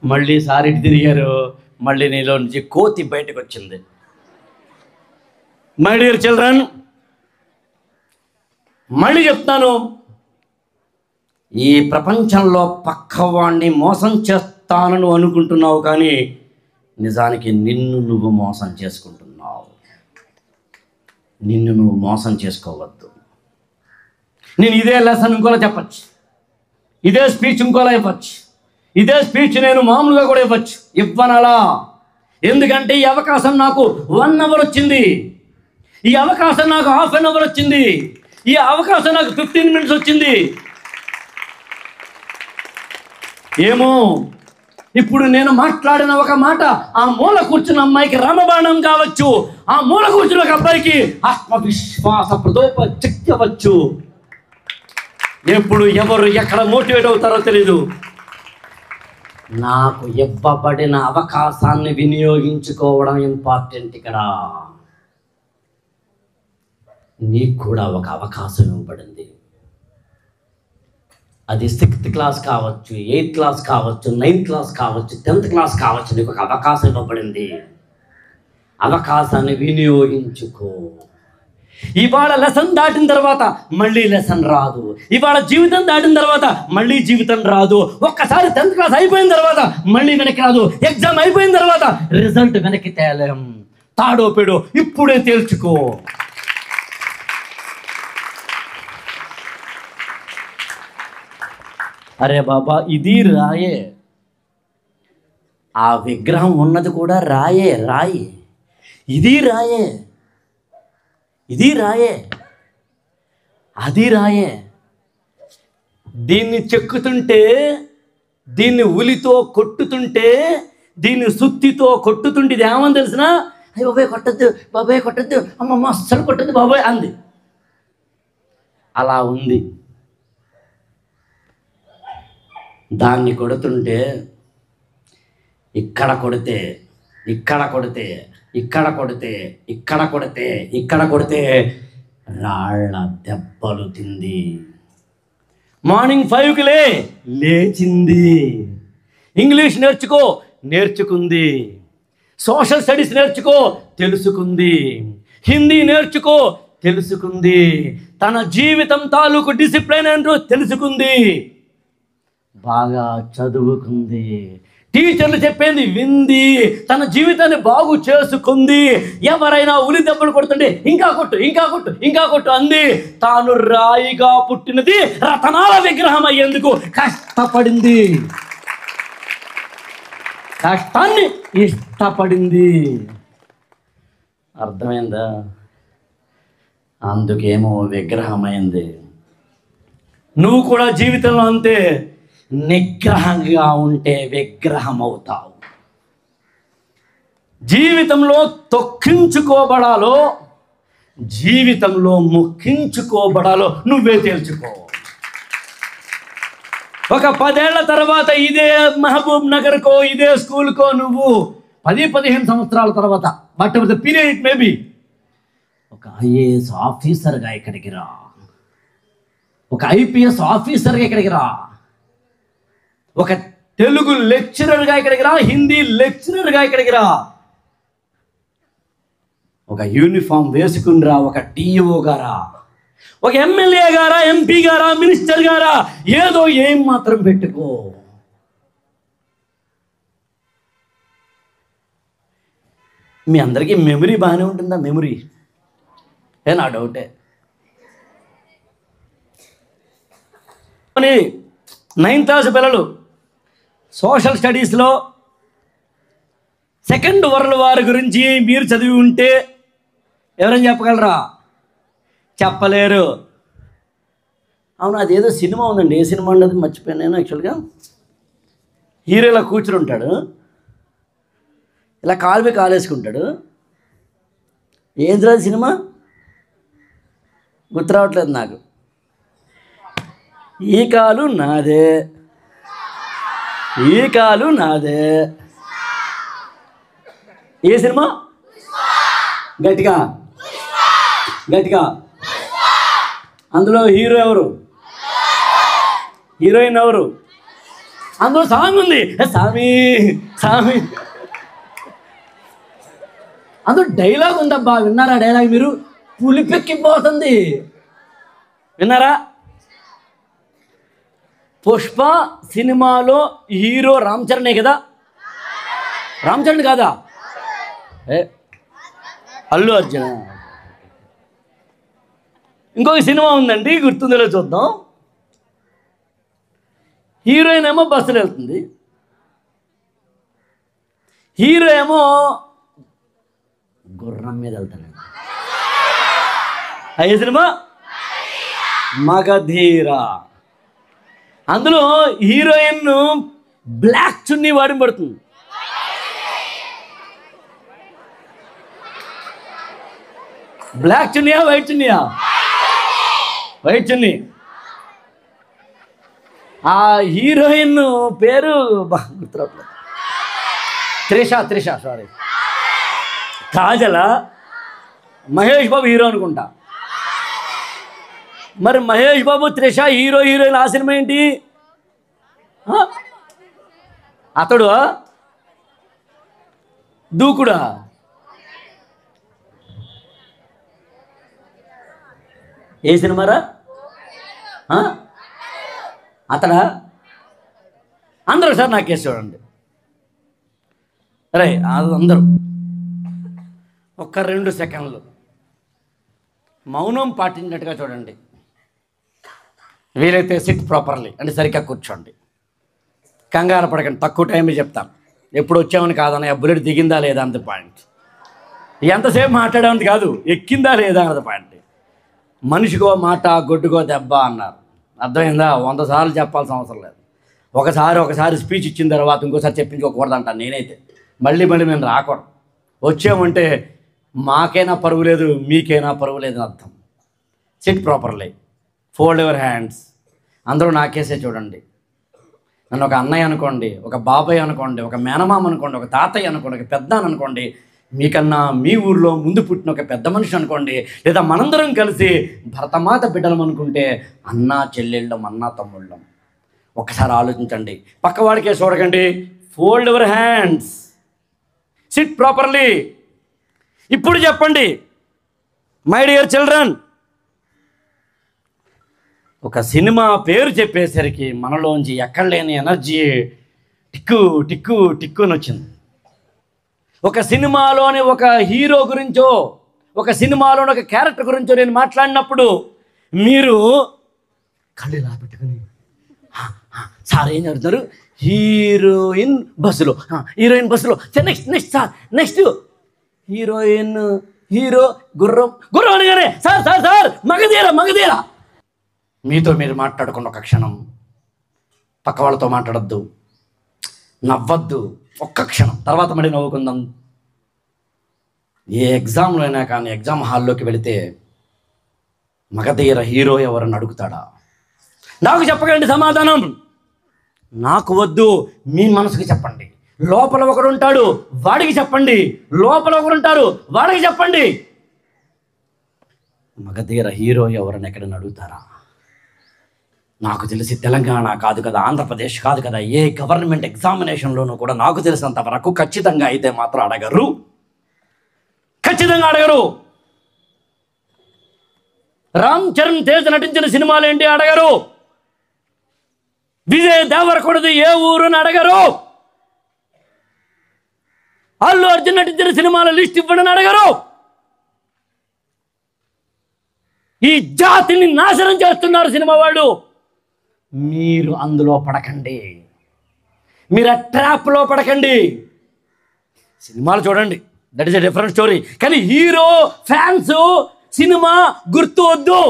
మళ్ళీ సార్ ఇటు తిరిగారు. మళ్ళీ నీలో నుంచి కోతి బయటకు వచ్చింది. మై డియర్ చిల్డ్రన్, మళ్ళీ చెప్తాను, ఈ ప్రపంచంలో పక్కవాడిని మోసం చేస్తానని అనుకుంటున్నావు, కానీ నిజానికి నిన్ను నువ్వు మోసం చేసుకుంటున్నావు. నిన్ను నువ్వు మోసం చేసుకోవద్దు. నేను ఇదే లెసన్ ఇంకోలా చెప్పచ్చు, ఇదే స్పీచ్ ఇంకోలా ఇవ్వచ్చు, ఇదే స్పీచ్ నేను మామూలుగా కూడా ఇవ్వనలా. ఎందుకంటే ఈ అవకాశం నాకు 1 అవర్ వచ్చింది, ఈ అవకాశం నాకు ½ an hour వచ్చింది, ఈ అవకాశం నాకు 15 minutes వచ్చింది. ఏమో ఇప్పుడు నేను మాట్లాడిన ఒక మాట ఆ మూల కూర్చున్న అమ్మాయికి రామబాణం కావచ్చు, ఆ మూల కూర్చున్న ఒక అబ్బాయికి ఆత్మవిశ్వాస ప్రదోపశక్తి అవ్వచ్చు. ఎప్పుడు ఎవరు ఎక్కడ మోటివేట్ అవుతారో తెలీదు. నాకు ఇవ్వబడిన అవకాశాన్ని వినియోగించుకోవడం ఇంపార్టెంట్. ఇక్కడ నీకు కూడా ఒక అవకాశం ఇవ్వబడింది. అది 6th class కావచ్చు, 8th class కావచ్చు, 9th class కావచ్చు, 10th class కావచ్చు. నీకు ఒక అవకాశం ఇవ్వబడింది. అవకాశాన్ని వినియోగించుకో. ఇవాళ లెసన్ దాటిన తర్వాత మళ్ళీ లెసన్ రాదు. ఇవాళ జీవితం దాటిన తర్వాత మళ్ళీ జీవితం రాదు. ఒక్కసారి 10th క్లాస్ అయిపోయిన తర్వాత మళ్ళీ వెనక్కి రాదు. ఎగ్జామ్ అయిపోయిన తర్వాత రిజల్ట్ వెనక్కి తేలేం. తాడో పెడో ఇప్పుడే తేల్చుకో. అరే బాబా, ఇది రాయే, ఆ విగ్రహం ఉన్నది కూడా రాయే, రాయి, ఇది రాయే, ఇది రాయే, అది రాయే. దీన్ని చెక్కుతుంటే, దీన్ని ఉలితో కొట్టుతుంటే, దీన్ని సుత్తితో కొట్టుతుంటే ఇది ఏమని తెలిసినా, అయ్యి బాబాయ్ కొట్టద్దు, బాబాయ్ కొట్టద్దు, అమ్మమ్మ అస్సలు కొట్టద్దు బాబాయ్ అంది. అలా ఉంది. దాన్ని కొడుతుంటే ఇక్కడ కొడితే, ఇక్కడ కొడితే, ఇక్కడ కొడితే, ఇక్కడ కొడితే, ఇక్కడ కొడితే రాళ్ళ దెబ్బలు తింది. మార్నింగ్ 5కి లేచింది. ఇంగ్లీష్ నేర్చుకో, నేర్చుకుంది. సోషల్ స్టడీస్ నేర్చుకో, తెలుసుకుంది. హిందీ నేర్చుకో, తెలుసుకుంది. తన జీవితం తాలూకు డిసిప్లిన్ ఏంటో తెలుసుకుంది. బాగా చదువుకుంది. టీచర్లు చెప్పింది వింది. తన జీవితాన్ని బాగు చేసుకుంది. ఎవరైనా ఉలి దెబ్బలు కొడుతుంటే ఇంకా కొట్టు, ఇంకా కొట్టు, ఇంకా కొట్టు అంది. తాను రాయిగా పుట్టినది రతనాల విగ్రహం అయ్యేందుకు కష్టపడింది. కష్టాన్ని ఇష్టపడింది. అర్థమైందా? అందుకేమో విగ్రహమైంది. నువ్వు కూడా జీవితంలో అంతే. నిగ్రహంగా ఉంటే విగ్రహం అవుతావు. జీవితంలో తొక్కించుకోబడాలో, జీవితంలో మొక్కించుకోబడాలో నువ్వే తేల్చుకో. ఒక 10 ఏళ్ల తర్వాత ఇదే మహబూబ్ నగర్కో, ఇదే స్కూల్కో నువ్వు 10-15 సంవత్సరాల తర్వాత, but the period it maybe, ఒక ఐఏఎస్ ఆఫీసర్గా ఇక్కడికి రా, ఒక ఐపీఎస్ ఆఫీసర్గా ఇక్కడికి రా, ఒక తెలుగు లెక్చరర్గా ఇక్కడికి రా, హిందీ లెక్చరర్గా ఇక్కడికి రా, ఒక యూనిఫామ్ వేసుకుని రా, ఒక టీఓ గారా, ఒక ఎమ్మెల్యే గారా, ఎంపీ గారా, మినిస్టర్ గారా, ఏదో ఏం మాత్రం పెట్టుకో. మీ అందరికీ మెమరీ బాగానే ఉంటుందా? మెమరీ నా డౌటే. 9th క్లాస్ పిల్లలు సోషల్ స్టడీస్లో సెకండ్ వరల్డ్ వార్ గురించి మీరు చదివి ఉంటే ఎవరైనా చెప్పగలరా? చెప్పలేరు. అవును, అదేదో సినిమా ఉందండి. ఏ సినిమా ఉండదు మర్చిపోయాను నేను. యాక్చువల్గా హీరో ఇలా కూర్చుని ఉంటాడు, ఇలా కాలు మీద కాలేసుకుంటాడు. ఏంద్రా సినిమా గుర్తు రావట్లేదు నాకు. ఈ కాలు నాదే, ఈ కాలు నాదే. ఏ సినిమా? గట్టిగా గట్టిగా. అందులో హీరో ఎవరు? హీరోయిన్ ఎవరు? అందులో సాంగ్ ఉంది, సామి సామి. అందులో డైలాగ్ ఉందబ్బా, విన్నారా డైలాగ్ మీరు? పులిపెక్కిపోతుంది. విన్నారా? పుష్ప సినిమాలో హీరో రామ్ చరణే కదా? రామ్ చరణ్ కాదా? అల్లు అర్జున్. ఇంకొక సినిమా ఉందండి, గుర్తుందో చూద్దాం. హీరోయిన్ ఏమో బస్సులో వెళ్తుంది, హీరో ఏమో గుర్రం మీద వెళ్తాడు. అయ్యే సినిమా మగధీర. అందులో హీరోయిన్ బ్లాక్ చున్నీ వాడి పడుతుంది. బ్లాక్ చున్నీయా వైట్ చున్నీయా? వైట్ చున్నీ. ఆ హీరోయిన్ పేరు గుర్తురావట్లేదు. త్రిష సారీ. కాజల, మహేష్ బాబు హీరో అనుకుంటా. మరి మహేష్ బాబు, త్రిష హీరోయిన్. ఆ సినిమా ఏంటి? అతడు దూకుడా? ఏ సినిమారా? అతడా? అందరూ సార్ నాకేసి చూడండి. రే అందరూ ఒక్క 2 సెకండ్లు మౌనం పాటించినట్టుగా చూడండి. వీలైతే సిట్ ప్రాపర్లీ అంటే సరిగ్గా కూర్చోండి. కంగారు పడకండి, తక్కువ టైమే చెప్తాను. ఎప్పుడు వచ్చామని కాదన్న, బుల్లెట్ దిగిందా లేదా అన్నది పాయింట్. ఎంతసేపు మాట్లాడేది కాదు, ఎక్కిందా లేదా అన్నది పాయింట్. మనిషికో మాట గొడ్డుకో దెబ్బ అన్నారు, అర్థమైందా? 100 సార్లు చెప్పాల్సిన అవసరం లేదు. ఒకసారి స్పీచ్ ఇచ్చిన తర్వాత ఇంకోసారి చెప్పించుకోకూడదు అంటాను నేనైతే. మళ్ళీ మేము రాకూడదు. వచ్చామంటే మాకైనా పరువు లేదు, మీకైనా పరువు లేదు అని అర్థం. SIT properly, fold your hands. అందరూ నాకేసే చూడండి. నన్ను ఒక అన్నయ్య అనుకోండి, ఒక బాబాయ్ అనుకోండి, ఒక మేనమామ అనుకోండి, ఒక తాతయ్య అనుకోండి, ఒక పెద్ద అనుకోండి, మీకన్నా మీ ఊర్లో ముందు పుట్టిన ఒక పెద్ద మనిషి అనుకోండి, లేదా మనందరం కలిసి భరతమాత బిడ్డలం అనుకుంటే అన్నా చెల్లెళ్ళం, అన్నా తమ్ముళ్ళం. ఒక్కసారి ఆలోచించండి, పక్కవాడికే చూడకండి. Fold your hands, SIT properly. ఇప్పుడు చెప్పండి, మై డియర్ చిల్డ్రన్, ఒక సినిమా పేరు చెప్పేసరికి మనలోంచి ఎక్కడ లేని ఎనర్జీ టిక్కు టిక్కు టిక్కు అని వచ్చింది. ఒక సినిమాలోని ఒక హీరో గురించో, ఒక సినిమాలోని ఒక క్యారెక్టర్ గురించో నేను మాట్లాడినప్పుడు మీరు కళ్ళు ఇలా పెట్టుకుని సార్ ఏం జరుగుతారు, హీరోయిన్ బస్సులో, హీరోయిన్ బస్సులో, next sir, next heroine, hero గుర్రం అనగానే సార్ సార్ సార్ మగధీర. మీతో మీరు మాట్లాడుకున్న ఒక క్షణం, పక్క వాళ్ళతో మాట్లాడద్దు, నవ్వద్దు ఒక్క క్షణం, తర్వాత మళ్ళీ నవ్వుకుందాం. ఏ ఎగ్జామ్లో అయినా కానీ ఎగ్జామ్ హాల్లోకి వెళితే మగధీర హీరో ఎవరని అడుగుతాడా? నాకు చెప్పకండి సమాధానం, నాకు వద్దు, మీ మనసుకి చెప్పండి. లోపల ఒకడు ఉంటాడు, వాడికి చెప్పండి. లోపల ఒకరు ఉంటారు, వాడికి చెప్పండి. మగధీర హీరో ఎవరని ఎక్కడని అడుగుతారా? నాకు తెలిసి తెలంగాణ కాదు కదా, ఆంధ్రప్రదేశ్ కాదు కదా, ఏ గవర్నమెంట్ ఎగ్జామినేషన్లోనూ కూడా నాకు తెలిసినంత వరకు ఖచ్చితంగా అయితే మాత్రం అడగరు, ఖచ్చితంగా అడగరు. రామ్ చరణ్ తేజ్ నటించిన సినిమాలు ఏంటి అడగరు. విజయ్ దేవరకొండది ఏ ఊరుని అడగరు. అల్లు అర్జున్ నటించిన సినిమాల లిస్ట్ ఇవ్వడని అడగరు. ఈ జాతిని నాశనం చేస్తున్నారు సినిమా వాళ్ళు. మీరు అందులో పడకండి, మీరు ఆ ట్రాప్లో పడకండి. సినిమాలు చూడండి, that is a different story. కానీ హీరో ఫ్యాన్స్ సినిమా గుర్తు వద్దు.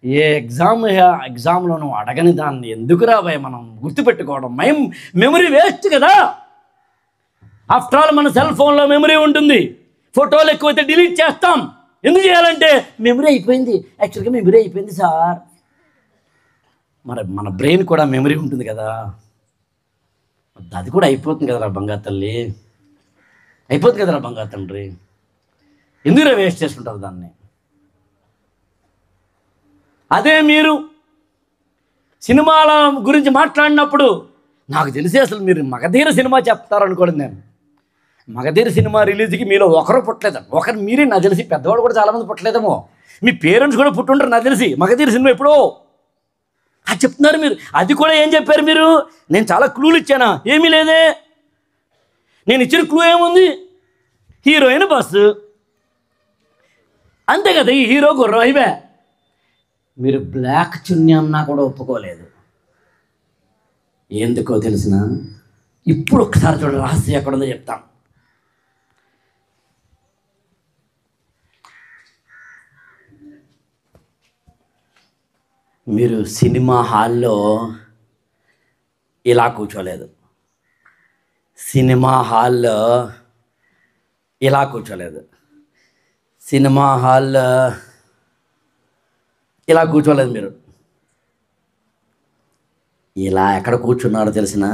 ఏ ఎగ్జామ్లో నువ్వు అడగని దాన్ని ఎందుకు రాబాయి మనం గుర్తుపెట్టుకోవడం? మెమరీ వేస్ట్ కదా. ఆఫ్టర్ ఆల్ మన సెల్ ఫోన్లో మెమరీ ఉంటుంది. ఫోటోలు ఎక్కువైతే డిలీట్ చేస్తాం. ఎందుకు చేయాలంటే మెమరీ అయిపోయింది, యాక్చువల్గా మెమరీ అయిపోయింది సార్. మరి మన బ్రెయిన్ కూడా మెమరీ ఉంటుంది కదా, అది కూడా అయిపోతుంది కదరా బంగారు తల్లి, అయిపోతుంది కదరా బంగారు తండ్రి. ఎందుకు వేస్ట్ చేసుకుంటారు దాన్ని? అదే మీరు సినిమాల గురించి మాట్లాడినప్పుడు నాకు తెలిసి అసలు మీరు మగధీర సినిమా చెప్తారనుకోండి. నేను మగధీర సినిమా రిలీజ్కి మీలో ఒకరు పుట్టలేదండి, ఒకరు మీరే నాకు తెలిసి. పెద్దవాళ్ళు కూడా చాలామంది పుట్టలేదేమో, మీ పేరెంట్స్ కూడా పుట్టుంటారు నాకు తెలిసి. మగధీర సినిమా ఎప్పుడో అది చెప్తున్నారు మీరు. అది కూడా ఏం చెప్పారు మీరు? నేను చాలా క్లూలు ఇచ్చానా? ఏమీ లేదే. నేను ఇచ్చిన క్లూ ఏముంది? హీరోయిన్ బస్సు, అంతే కదా. ఈ హీరో గుర్రం అయివే. మీరు బ్లాక్ చున్నీ అన్నా కూడా ఒప్పుకోలేదు. ఎందుకో తెలిసిన? ఇప్పుడు ఒకసారి చూడండి, రహస్యం ఎక్కడుందో చెప్తాను. మీరు సినిమా హాల్లో ఇలా కూర్చోలేదు, సినిమా హాల్లో ఇలా కూర్చోలేదు, సినిమా హాల్లో ఇలా కూర్చోలేదు. మీరు ఇలా ఎక్కడ కూర్చున్నారో తెలిసిన?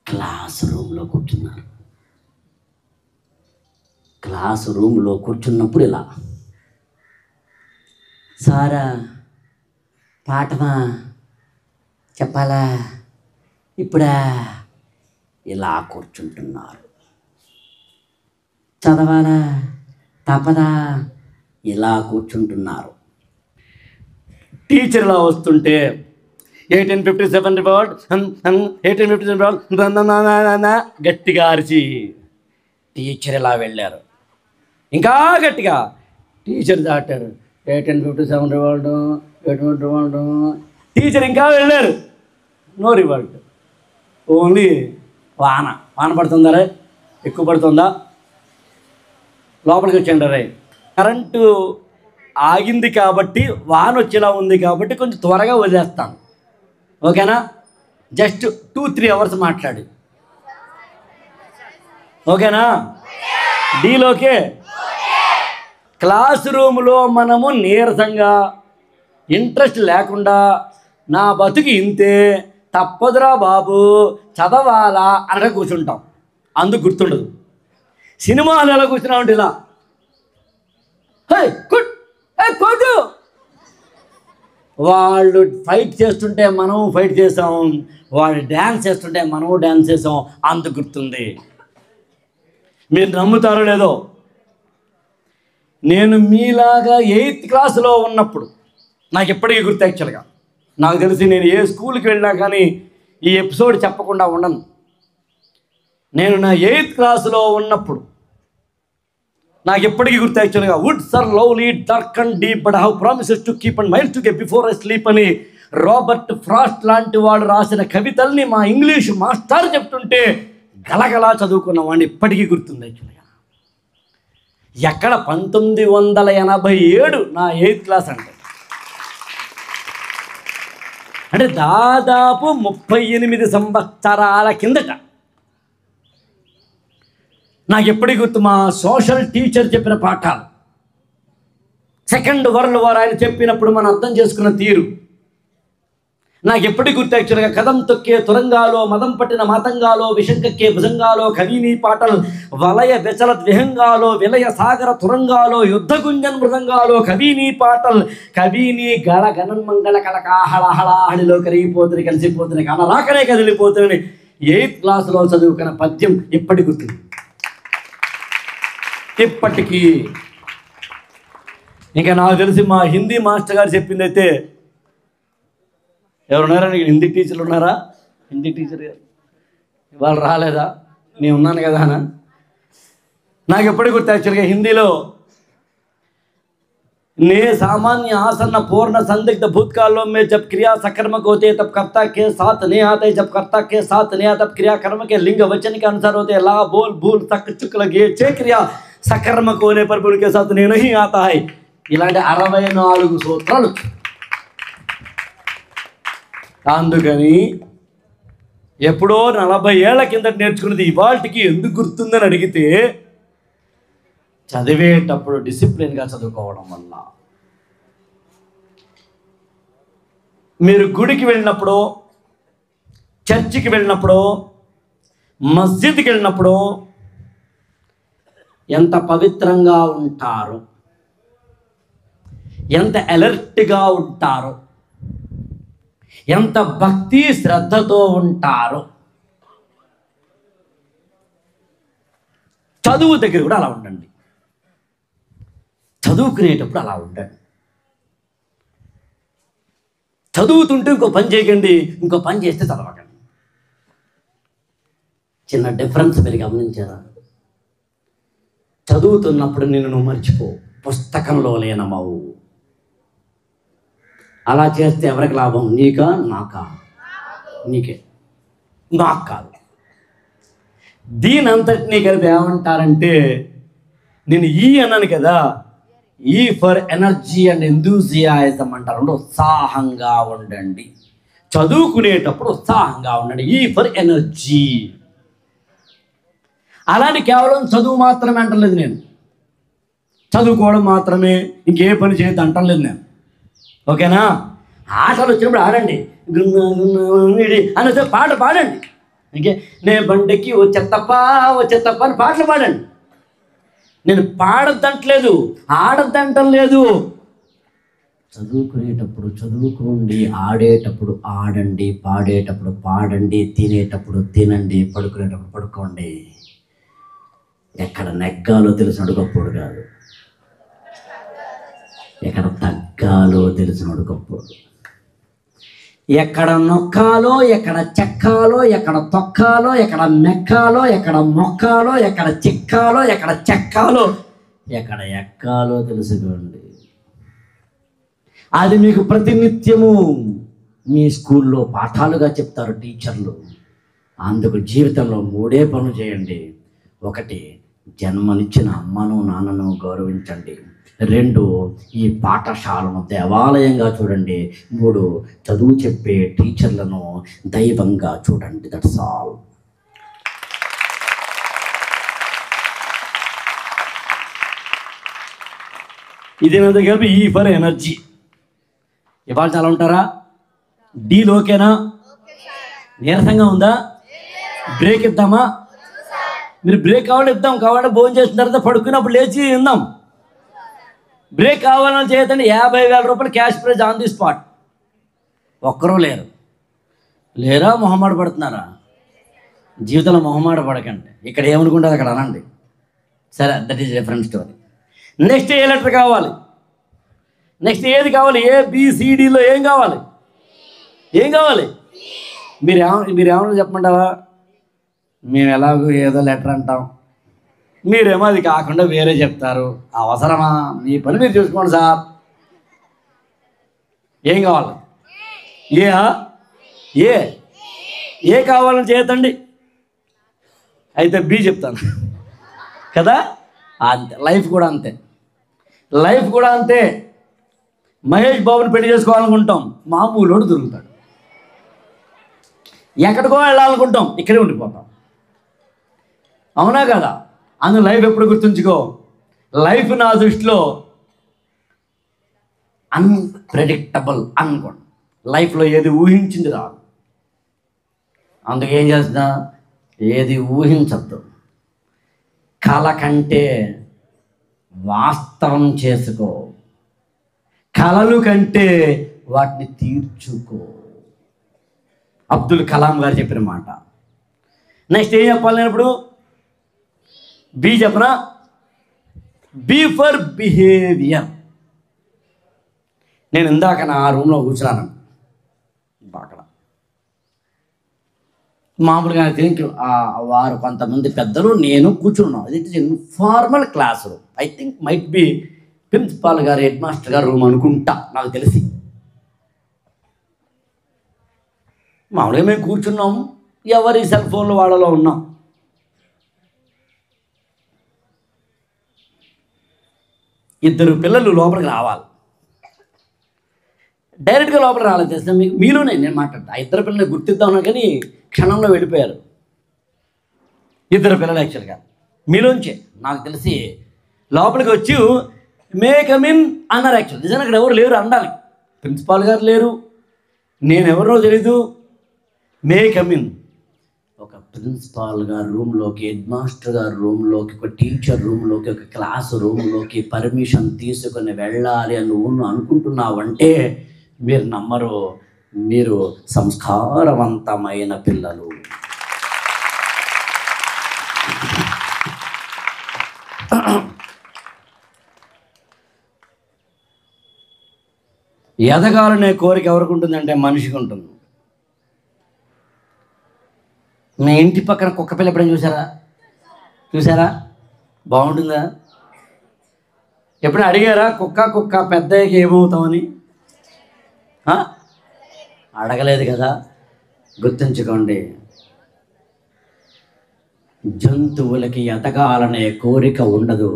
క్లాస్ రూమ్లో కూర్చున్నారు. క్లాస్ రూమ్లో కూర్చున్నప్పుడు ఇలా, సారా పాఠమా చెప్పాలా ఇప్పుడా, ఇలా కూర్చుంటున్నారు. చదవాలా తప్పదా ఇలా కూర్చుంటున్నారు. టీచర్ ఇలా వస్తుంటే 1857 రివార్డ్ 1857 గట్టిగా అరిచి టీచర్ ఇలా వెళ్ళారు. ఇంకా గట్టిగా టీచర్ దాటారు. 1857 reward 18 reward. టీచర్ ఇంకా వెళ్ళారు. No reward. ఓన్లీ వాన పడుతుందా రే? ఎక్కువ పడుతుందా? లోపలికి వచ్చాండి రే. కరెంటు ఆగింది కాబట్టి, వాన వచ్చేలా ఉంది కాబట్టి కొంచెం త్వరగా వదిలేస్తాను. ఓకేనా? జస్ట్ 2-3 అవర్స్ మాట్లాడి. ఓకేనా? డీలోకే. క్లాస్ రూమ్లో మనము నీరసంగా, ఇంట్రెస్ట్ లేకుండా, నా బతుకు ఇంతే, తప్పదురా బాబు, చదవాలా అనగా కూర్చుంటాం. అందుకు గుర్తుండదు. సినిమాలు ఎలా కూర్చున్నామంటే ఇలా, కొట్టు. వాళ్ళు ఫైట్ చేస్తుంటే మనం ఫైట్ చేసాం, వాళ్ళు డ్యాన్స్ చేస్తుంటే మనం డ్యాన్స్ చేసాం. అందుకు గుర్తుంది. మీరు నమ్ముతారో లేదో, నేను మీలాగా 8th క్లాస్లో ఉన్నప్పుడు నాకు ఎప్పటికీ గుర్తు. యాక్చువల్గా నాకు తెలిసి నేను ఏ స్కూల్కి వెళ్ళినా కానీ ఈ ఎపిసోడ్ చెప్పకుండా ఉండను. నేను నా 8th క్లాస్లో ఉన్నప్పుడు నాకు ఎప్పటికీ గుర్తు. యాక్చువల్గా woods are lovely dark and deep but how promises to keep and miles to get before I sleep అని రాబర్ట్ ఫ్రాస్ట్ లాంటి వాడు రాసిన కవితల్ని మా ఇంగ్లీష్ మాస్టర్ చెప్తుంటే గలగలా చదువుకున్న వాడిని ఇప్పటికీ గుర్తుంది. యాక్చువల్గా ఎక్కడ 1987 నా 8th క్లాస్ అంటే దాదాపు 38 సంవత్సరాల కిందట. నాకు ఎప్పటికీ గుర్తు మా సోషల్ టీచర్ చెప్పిన పాఠాలు. సెకండ్ వరల్డ్ వార్ ఆయన చెప్పినప్పుడు మనం అర్థం చేసుకున్న తీరు నాకు ఎప్పటికీ గుర్తు. యాక్చువల్గా కదం తొక్కే తురంగాలో, మదం పట్టిన మాతంగాలో, విషంకక్కే భుజంగాలో, కవీని పాటలు వలయ వెచల ద్విహంగాలో, విలయ సాగర తురంగాలో, యుద్ధ గుంజన్ మృదంగాలో, కవీని పాటలు కవీని గళ గణన్మంగళ కళకాహళహళాహళిలో కరిగిపోతుంది, కలిసిపోతుంది, కనరాకనే కదిలిపోతుంది. 8th క్లాస్లో చదువుకున్న పద్యం ఇప్పటికి గుర్తుంది. ఇప్పటికీ ఇంకా నాకు తెలిసి మా హిందీ మాస్టర్ గారు చెప్పింది అయితే, ఎవరున్నారా హిందీ టీచర్లు ఉన్నారా? హిందీ టీచర్ గారు వాళ్ళు రాలేదా? నేను ఉన్నాను కదా అన్న. నాకు ఎప్పటికీ గుర్తు. యాక్చువల్గా హిందీలో ने सामान्य आसन पूर्ण संदिग्ध भूतकालों में जब क्रिया सकर्मक होते तब कर्ता के साथ नहीं आते, जब कर्ता के साथ नहीं आता तब क्रिया कर्म के लिंग वचन के अनुसार होते. ला बोल भूल तक चुक लगे चे क्रिया सकर्मक होने पर भूल के साथ नहीं आता है. ఇలాంటి 64 సూత్రాలు. అందుకని ఎప్పుడో 40 ఏళ్ల కిందట నేర్చుకున్నది ఇవాళకి ఎందుకు గుర్తుందని అడిగితే, చదివేటప్పుడు డిసిప్లిన్గా చదువుకోవడం వల్ల. మీరు గుడికి వెళ్ళినప్పుడు, చర్చికి వెళ్ళినప్పుడు, మస్జిద్కి వెళ్ళినప్పుడు ఎంత పవిత్రంగా ఉంటారు, ఎంత అలర్ట్గా ఉంటారు, ఎంత భక్తి శ్రద్ధతో ఉంటారు. చదువు దగ్గర కూడా అలా ఉండండి. చదువుకునేటప్పుడు అలా ఉండండి. చదువుతుంటే ఇంకో పని చేయకండి, ఇంకో పని చేస్తే చదవకండి. చిన్న డిఫరెన్స్ మీరు గమనించారా? చదువుతున్నప్పుడు నిన్ను నువ్వు మర్చిపో, పుస్తకంలో లేనమవు. అలా చేస్తే ఎవరికి లాభం? నీకా నాకా? నీకే, నాకు కాదు. దీని అంతటినీ కలిపి ఏమంటారంటే, నేను ఈ అన్నాను కదా, ఈ ఫర్ ఎనర్జీ అండ్ ఎంతూజియాజం అంటారు. ఉత్సాహంగా ఉండండి. చదువుకునేటప్పుడు ఉత్సాహంగా ఉండండి. ఈ ఫర్ ఎనర్జీ. అలాంటి కేవలం చదువు మాత్రమే అంటలేదు నేను. చదువుకోవడం మాత్రమే, ఇంకే పని చేయొద్దు అంటలేదు నేను. ఓకేనా? ఆటలు వచ్చినప్పుడు ఆడండి, అనేసి పాట పాడండి. ఇంకే నే బండికి వచ్చేత్తప్ప అని పాటలు పాడండి. నేను పాడద్దంటలేదు, ఆడద్దంటం లేదు. చదువుకునేటప్పుడు చదువుకోండి, ఆడేటప్పుడు ఆడండి, పాడేటప్పుడు పాడండి, తినేటప్పుడు తినండి, పడుకునేటప్పుడు పడుకోండి. ఎక్కడ నెగ్గాలో తెలిసినడు గొప్పడు కాదు. ఎక్కడ తగ్గాలో తెలిసినోడు గొప్పోడు. ఎక్కడ నొక్కాలో, ఎక్కడ చెక్కాలో, ఎక్కడ తొక్కాలో, ఎక్కడ మెక్కాలో, ఎక్కడ మొక్కాలో, ఎక్కడ చిక్కాలో, ఎక్కడ చెక్కాలో, ఎక్కడ ఎక్కాలో తెలుసుకోండి. అది మీకు ప్రతినిత్యము మీ స్కూల్లో పాఠాలుగా చెప్తారు టీచర్లు. అందుకు జీవితంలో 3 పనులు చేయండి. 1, జన్మనిచ్చిన అమ్మను నాన్నను గౌరవించండి. 2, ఈ పాఠశాలను దేవాలయంగా చూడండి. 3, చదువు చెప్పే టీచర్లను దైవంగా చూడండి. That's all. ఇదేనంత కలిపి ఈ ఫర్ ఎనర్జీ. ఇవాళ చాలా ఉంటారా? డీలోకేనా? నీరసంగా ఉందా? బ్రేక్ ఇద్దామా? మీరు బ్రేక్ కావాలి ఇద్దాం. కావాలంటే భోజనం చేసిన తర్వాత పడుకున్నప్పుడు లేచి ఇందాం. బ్రేక్ కావాలని చేయతండి. 50,000 రూపాయలు cash prize on the spot. ఒక్కరూ లేరా? మొహమాట పడుతున్నారా? జీవితంలో మొహమాట పడకండి. ఇక్కడ ఏమనుకుంటుంది అక్కడ అనండి. సరే, that is different story. Next A letter కావాలి? నెక్స్ట్ ఏది కావాలి? ABCDలో ఏం కావాలి? మీరేమన్నా చెప్పమంటావా? మేము ఎలాగో ఏదో లెటర్ అంటాం, మీరేమో అది కాకుండా వేరే చెప్తారు. అవసరమా? మీ పని మీరు చూసుకోండి సార్. ఏం కావాలి? ఏ కావాలని చేయతండి. అయితే B చెప్తాను కదా. అంతే. లైఫ్ కూడా అంతే. మహేష్ బాబుని పెళ్లి చేసుకోవాలనుకుంటాం, మామూలోడు దొరుకుతాడు. ఎక్కడికో వెళ్ళాలనుకుంటాం, ఇక్కడే ఉండిపోతాం. అవునా కదా? అందులో లైఫ్ ఎప్పుడు గుర్తుంచుకో, లైఫ్ నా దృష్టిలో అన్ప్రెడిక్టబుల్ అనుకోండి. లైఫ్లో ఏది ఊహించింది రాదు. అందుకేం చేస్తున్నా, ఏది ఊహించద్దు. కళ కంటే వాస్తవం చేసుకో. కళలు కంటే వాటిని తీర్చుకో. అబ్దుల్ కలాం గారు చెప్పిన మాట. నెక్స్ట్ ఏం చెప్పాలి నేను ఇప్పుడు? B చెప్పనా? B for behaviour. నేను ఇందాక నా రూమ్లో కూర్చున్నాను. అక్కడ మామూలుగా వారు కొంతమంది పెద్దలు, నేను కూర్చున్నాం. It is informal class room. I think might be principal గారు, హెడ్ మాస్టర్ గారు రూమ్ అనుకుంటా, నాకు తెలిసి. మామూలుగా మేము కూర్చున్నాం, ఎవరి సెల్ ఫోన్లు వాళ్ళలో ఉన్నాం. ఇద్దరు పిల్లలు లోపలికి రావాలి. డైరెక్ట్గా లోపలికి రాలేదు తెలిసిన మీలోనే నేను మాట్లాడతా. ఆ ఇద్దరు పిల్లలు గుర్తిద్దామన్నా కానీ క్షణంలో వెళ్ళిపోయారు. ఇద్దరు పిల్లలు యాక్చువల్గా మీలోంచే నాకు తెలిసి లోపలికి వచ్చి మే కమ్ ఇన్ అన్నారు. యాక్చువల్ నిజంగా అక్కడ ఎవరు లేరు అనడానికి. ప్రిన్సిపాల్ గారు లేరు, నేను ఎవరో తెలీదు. May come in. ఒక ప్రిన్సిపాల్ గారు రూమ్లోకి, హెడ్ మాస్టర్ గారు రూమ్లోకి, ఒక టీచర్ రూమ్లోకి, ఒక క్లాస్ రూమ్లోకి పర్మిషన్ తీసుకొని వెళ్ళాలి అని నువ్వు అనుకుంటున్నావంటే మీరు నమ్మరు. మీరు సంస్కారవంతమైన పిల్లలు. ఎదగాలనే కోరిక ఎవరికి ఉంటుందంటే మనిషికి ఉంటుంది. మీ ఇంటి పక్కన కుక్క పిల్ల ఎప్పుడైనా చూసారా? బాగుంటుందా? ఎప్పుడైనా అడిగారా కుక్క పెద్దయ్యకి ఏమవుతామని? అడగలేదు కదా. గుర్తుంచుకోండి, జంతువులకి ఎదగాలనే కోరిక ఉండదు,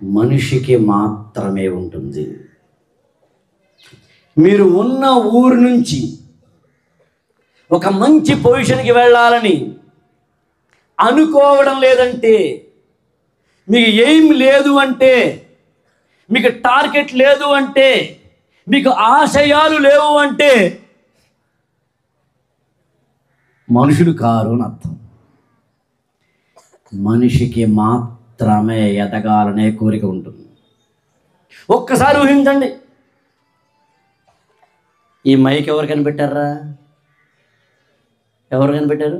మనిషికి మాత్రమే ఉంటుంది. మీరు ఉన్న ఊరు నుంచి ఒక మంచి పొజిషన్కి వెళ్ళాలని అనుకోవడం లేదంటే, మీకు ఎయిమ్ లేదు అంటే, మీకు టార్గెట్ లేదు అంటే, మీకు ఆశయాలు లేవు అంటే మనుషులు కారు అని అర్థం. మనిషికి మాత్రమే ఎదగాలనే కోరిక ఉంటుంది. ఒక్కసారి ఊహించండి, ఈ మైక్ ఎవరు కనిపెట్టారా? ఎవరు కనిపెట్టారు?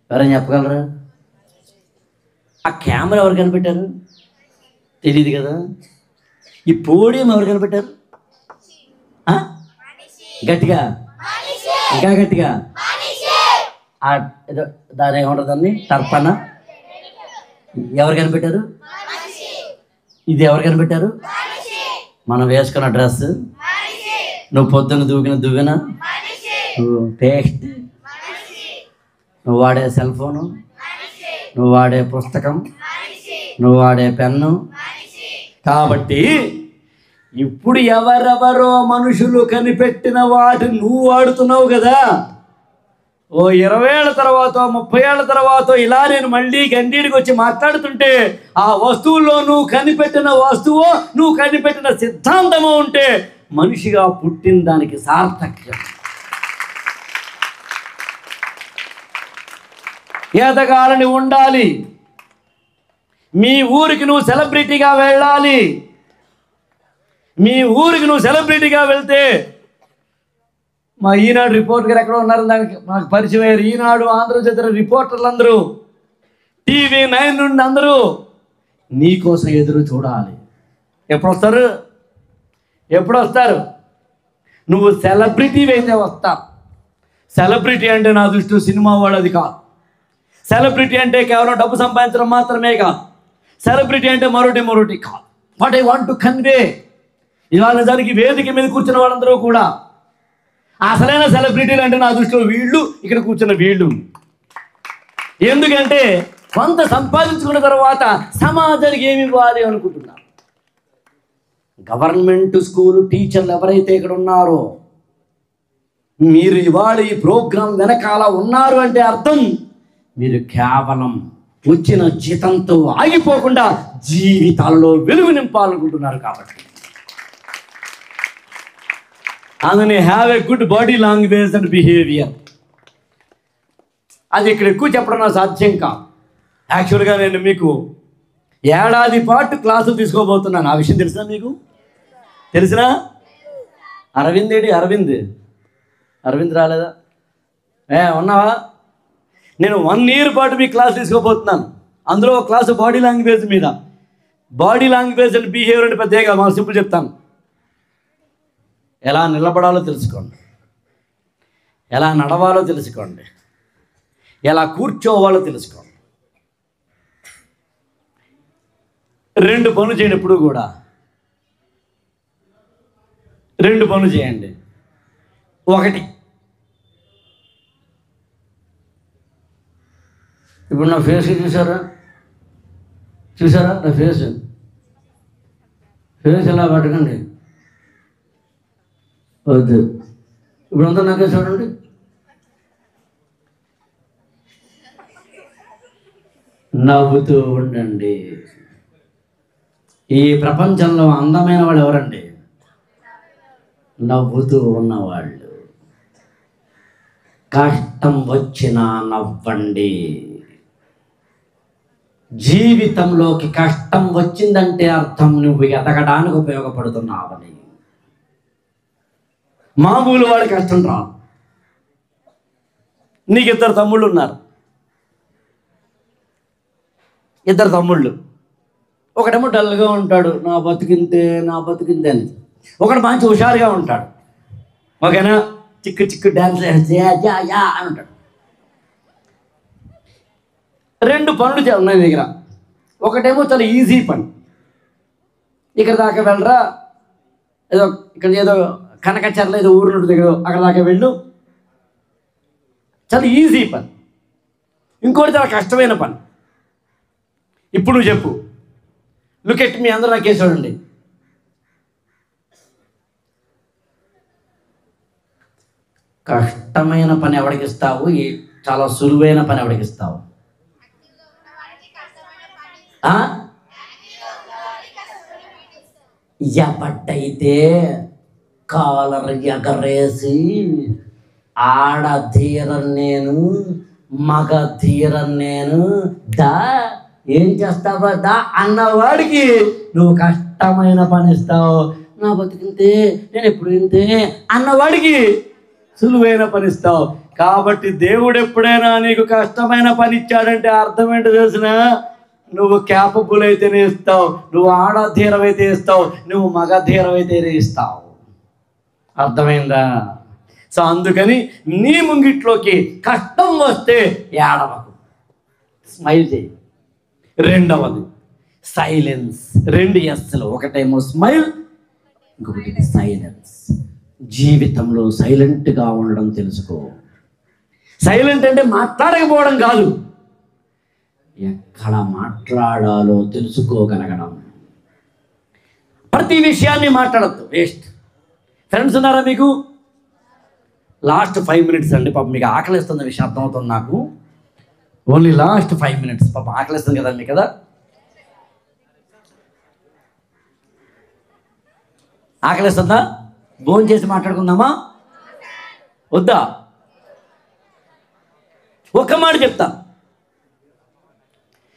ఎవరైనా చెప్పగలరా? ఆ కెమెరా ఎవరు కనిపెట్టారు? తెలియదు కదా. ఈ పోడియం ఎవరు కనిపెట్టారు? గట్టిగా, ఇంకా గట్టిగా. ఏదో దాని ఏమంటారు, దాన్ని టర్పన. ఎవరు కనిపెట్టారు? ఇది ఎవరు కనిపెట్టారు? మనం వేసుకున్న డ్రెస్, నువ్వు పొద్దున్న దూకిన దువ్వెన, నువ్వు పేస్ట్, నువ్వు వాడే సెల్ ఫోను, నువ్వు వాడే పుస్తకం, నువ్వు వాడే పెన్ను. కాబట్టి ఇప్పుడు ఎవరెవరో మనుషులు కనిపెట్టిన వాటిని నువ్వు వాడుతున్నావు కదా. ఓ 20 ఏళ్ళ తర్వాత, 30 ఏళ్ళ తర్వాత ఇలా నేను మళ్ళీ గండీడికి వచ్చి మాట్లాడుతుంటే ఆ వస్తువుల్లో నువ్వు కనిపెట్టిన వస్తువు, నువ్వు కనిపెట్టిన సిద్ధాంతము ఉంటే మనిషిగా పుట్టిన దానికి సార్థక్యం. ఎదగాలని ఉండాలి. మీ ఊరికి నువ్వు సెలబ్రిటీగా వెళ్ళాలి. మీ ఊరికి నువ్వు సెలబ్రిటీగా వెళ్తే, మా ఈనాడు రిపోర్టర్ గారు ఎక్కడో ఉన్నారు, దానికి మాకు పరిచయం అయ్యారు. ఈనాడు, ఆంధ్రజ్యోతి రిపోర్టర్లు అందరూ, TV9 నుండి అందరూ నీకోసం ఎదురు చూడాలి. ఎప్పుడు వస్తారు? ఎప్పుడు వస్తారు? నువ్వు సెలబ్రిటీ అయితే వస్తా. సెలబ్రిటీ అంటే నా దృష్టిలో సినిమా వాడది కాదు. సెలబ్రిటీ అంటే కేవలం డబ్బు సంపాదించడం మాత్రమే కాదు. సెలబ్రిటీ అంటే మరొకటి కాదు. What I want to convey, ఇవాళ నిజానికి వేదిక మీద కూర్చున్న వాళ్ళందరూ కూడా అసలైన సెలబ్రిటీలు అంటే నా దృష్టిలో వీళ్ళు, ఇక్కడ కూర్చున్న వీళ్ళు. ఎందుకంటే కొంత సంపాదించుకున్న తర్వాత సమాజానికి ఏమి ఇవ్వాలి అనుకుంటున్నారు. గవర్నమెంట్ స్కూల్ టీచర్లు ఎవరైతే ఇక్కడ ఉన్నారో, మీరు ఇవాళ ఈ ప్రోగ్రాం వెనకాల ఉన్నారు అంటే అర్థం మీరు కేవలం వచ్చిన జీతంతో ఆగిపోకుండా జీవితాలలో వెలుగు నింపాలనుకుంటున్నారు. కాబట్టి అందుని have a good body language and behaviour. అది ఇక్కడ ఎక్కువ చెప్పడం నా సాధ్యం కాదు. యాక్చువల్గా నేను మీకు ఏడాది పాటు క్లాసులు తీసుకోబోతున్నాను. ఆ విషయం తెలిసినా మీకు? తెలిసినా? అరవింద్ రాలేదా? ఉన్నావా? నేను 1 year పాటు మీ క్లాస్ తీసుకోబోతున్నాను. అందులో ఒక క్లాసు బాడీ లాంగ్వేజ్ మీద. బాడీ లాంగ్వేజ్ అండ్ బిహేవియర్ అంటే పెద్దగా మా సింపుల్ చెప్తాను. ఎలా నిలబడాలో తెలుసుకోండి, ఎలా నడవాలో తెలుసుకోండి, ఎలా కూర్చోవాలో తెలుసుకోండి. 2 పనులు చేయండి. ఎప్పుడు కూడా 2 పనులు చేయండి. 1, ఇప్పుడు నా ఫేస్ చూసారా నా ఫేస్ ఎలా పట్టకండి, వద్దు. ఇప్పుడు అంతా నాకే చూడండి. నవ్వుతూ ఉండండి. ఈ ప్రపంచంలో అందమైన వాళ్ళు ఎవరండి? నవ్వుతూ ఉన్నవాళ్ళు. కష్టం వచ్చినా నవ్వండి. జీవితంలోకి కష్టం వచ్చిందంటే అర్థం నువ్వు ఎదగడానికి ఉపయోగపడుతున్నావని. మామూలు వాడి కష్టం రాదు. నీకు 2 తమ్ముళ్ళు ఉన్నారు. 2 తమ్ముళ్ళు. ఒకడేమో డల్గా ఉంటాడు, నా బతుకింతే అని. ఒకడు మంచి హుషారుగా ఉంటాడు, ఓకేనా, చిక్కు డ్యాన్స్ అని ఉంటాడు. 2 పనులు ఉన్నాయి దగ్గర. ఒకటేమో చాలా ఈజీ పని, ఇక్కడ దాకా వెళ్ళరా, ఏదో కనకచర్ల ఏదో ఊరు దగ్గర అక్కడ దాకా వెళ్ళు, చాలా ఈజీ పని. ఇంకోటి చాలా కష్టమైన పని. ఇప్పుడు నువ్వు చెప్పు, లుక్ ఎట్ మీ, అందరూ నాకే చూడండి. కష్టమైన పని ఎవరికి ఇస్తావు? చాలా సులువైన పని ఎవరికి ఇస్తావు? ఎవడైతే కాలర్ ఎగరేసి ఆడ ధీరం నేను, మగ ధీరం నేను, దా ఏం చేస్తావా దా అన్నవాడికి నువ్వు కష్టమైన పని ఇస్తావు. నా బతికింతే, నేను ఎప్పుడు ఇంతే అన్నవాడికి సులువైన పని ఇస్తావు. కాబట్టి దేవుడు ఎప్పుడైనా నీకు కష్టమైన పని ఇచ్చాడంటే అర్థం ఏంటో తెలిసిన, నువ్వు క్యాపబుల్ అయితేనే ఇస్తావు, నువ్వు ఆడ ధీరమైతే ఇస్తావు, నువ్వు మగ ధీరమైతేనే ఇస్తావు. అర్థమైందా? సో అందుకని నీ ముంగిట్లోకి కష్టం వస్తే ఏడవకు, స్మైల్ చేయి. రెండవది సైలెన్స్. 2 ఎస్లు, ఒకటేమో స్మైల్, ఇంకొకటి సైలెన్స్. జీవితంలో సైలెంట్గా ఉండడం తెలుసుకో. సైలెంట్ అంటే మాట్లాడకపోవడం కాదు, ఎక్కడ మాట్లాడాలో తెలుసుకోగలగడం. ప్రతి విషయాన్ని మాట్లాడద్దు, వేస్ట్. ఫ్రెండ్స్ ఉన్నారా మీకు? లాస్ట్ 5 మినిట్స్ అండి. పాపం మీకు ఆకలిస్తున్న విషయం అర్థమవుతుంది నాకు. Only last 5 minutes. పాపం ఆకలిస్తుంది కదండి కదా. ఆకలిస్తుందా? భోజనం చేసి మాట్లాడుకుందామా వద్దా? ఒక్క మాట చెప్తా,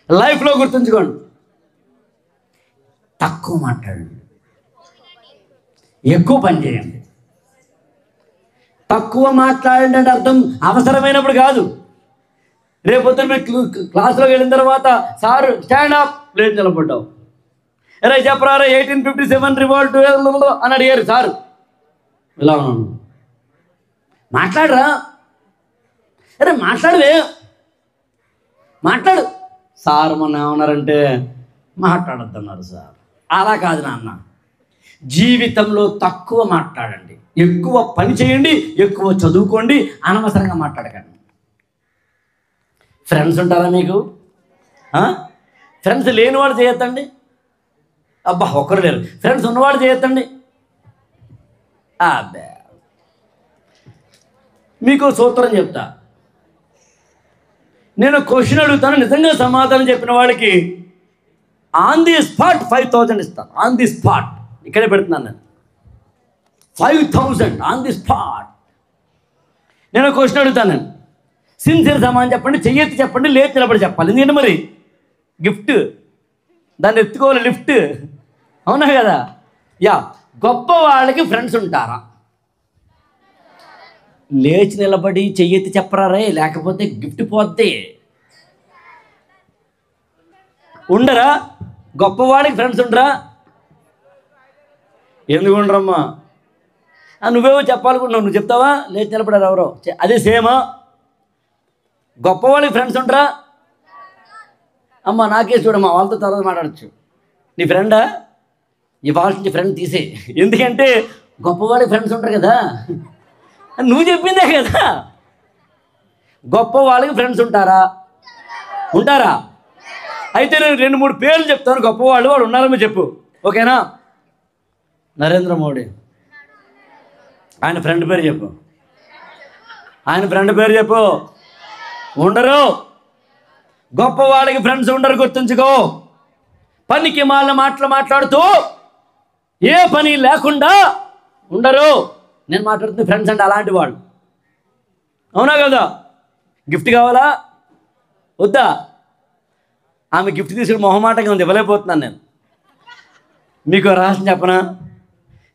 లైఫ్లో గుర్తుంచుకోండి, తక్కువ మాట్లాడండి, ఎక్కువ పని చేయండి. తక్కువ మాట్లాడండి అంటే అర్థం అవసరమైనప్పుడు కాదు. రేపొద్దున మీరు క్లాస్లోకి వెళ్ళిన తర్వాత సార్ స్టాండ్ అప్, లేదు నిలబడ్డావు, అరే చెప్పరా 1857 రివోల్ట్ అని అడిగారు సార్, ఇలా ఉన్నాను, మాట్లాడరా, అరే మాట్లాడవే, మాట్లాడు సార్. మొన్న ఏమన్నారంటే మాట్లాడొద్దన్నారు సార్. అలా కాదు నాన్న, జీవితంలో తక్కువ మాట్లాడండి, ఎక్కువ పని చేయండి, ఎక్కువ చదువుకోండి, అనవసరంగా మాట్లాడకండి. ఫ్రెండ్స్ ఉంటారా మీకు? ఫ్రెండ్స్ లేనివాడు చేయొద్దండి. అబ్బా ఒక్కరు లేరు. ఫ్రెండ్స్ ఉన్నవాడు చేయొద్దండి. అబ్బే మీకు సూత్రం చెప్తా. నేను క్వశ్చన్ అడుగుతాను, నిజంగా సమాధానం చెప్పిన వాళ్ళకి ఆన్ ది స్పాట్ 5000 ఇస్తాను. ఆన్ ది స్పాట్ ఇక్కడే పెడుతున్నాను నేను. 5000 ఆన్ ది స్పాట్. నేను క్వశ్చన్ అడుగుతాను, నేను సిన్సియర్ సమాధానం చెప్పండి, చెయ్యెత్తి చెప్పండి, లేచి నిలబడి చెప్పాలి. ఎందుకంటే మరి గిఫ్ట్, దాన్ని ఎత్తుకోవాలి, లిఫ్ట్. అవునా కదా? యా, గొప్ప వాళ్ళకి ఫ్రెండ్స్ ఉంటారా? లేచి నిలబడి చెయ్యెత్తి చెప్పరారే, లేకపోతే గిఫ్ట్ పోద్ది. ఉండరా? గొప్పవాడికి ఫ్రెండ్స్ ఉండరా? ఎందుకు ఉండరమ్మా? నువ్వేమో చెప్పాలనుకుంటున్నావు, నువ్వు చెప్తావా? లేచి నిలబడారు ఎవరో, అదే సేమా? గొప్పవాళ్ళకి ఫ్రెండ్స్ ఉండరా? అమ్మ నాకే చూడమ్మా, వాళ్ళతో తర్వాత మాట్లాడచ్చు. నీ ఫ్రెండా? ఇవాళ నుంచి ఫ్రెండ్ తీసే. ఎందుకంటే గొప్పవాళ్ళకి ఫ్రెండ్స్ ఉంటారు కదా, నువ్వు చెప్పిందే కదా. గొప్ప వాళ్ళకి ఫ్రెండ్స్ ఉంటారా? ఉంటారా? అయితే నేను 2-3 పేర్లు చెప్తాను, గొప్పవాళ్ళు వాళ్ళు ఉన్నారని చెప్పు, ఓకేనా? నరేంద్ర మోడీ, ఆయన ఫ్రెండ్ పేరు చెప్పు. ఆయన ఫ్రెండ్ పేరు చెప్పు. ఉండరు. గొప్పవాళ్ళకి ఫ్రెండ్స్ ఉండరు, గుర్తుంచుకో. పనికి మాల మాటలు మాట్లాడుతూ ఏ పని లేకుండా ఉండరు. నేను మాట్లాడుతున్న ఫ్రెండ్స్ అంటే అలాంటి వాళ్ళు. అవునా కదా? గిఫ్ట్ కావాలా వద్దా? ఆమె గిఫ్ట్ తీసుకుని మొహమాటంగా ఉంది, ఇవ్వలేకపోతున్నాను నేను. మీకు రహస్యం చెప్పనా?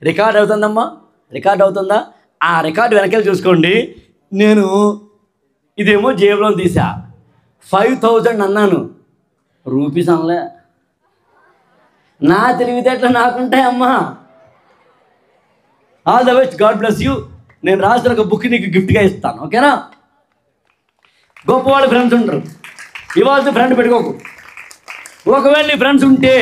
రికార్డ్ అవుతుందమ్మా, రికార్డ్ అవుతుందా? ఆ రికార్డు వెనకాల చూసుకోండి. నేను ఇదేమో జేబులో తీసా, 5000 అన్నాను, రూపీస్ అనలే. నా తెలివితేటలు నాకుంటాయమ్మా. All the best, God bless you. నేను రాసిన ఒక బుక్ నీకు గిఫ్ట్గా ఇస్తాను, ఓకేనా? గొప్పవాళ్ళు ఫ్రెండ్స్ ఉండరు. ఇవాళ ఫ్రెండ్ పెట్టుకోకు. ఒకవేళ నీ ఫ్రెండ్స్ ఉంటే,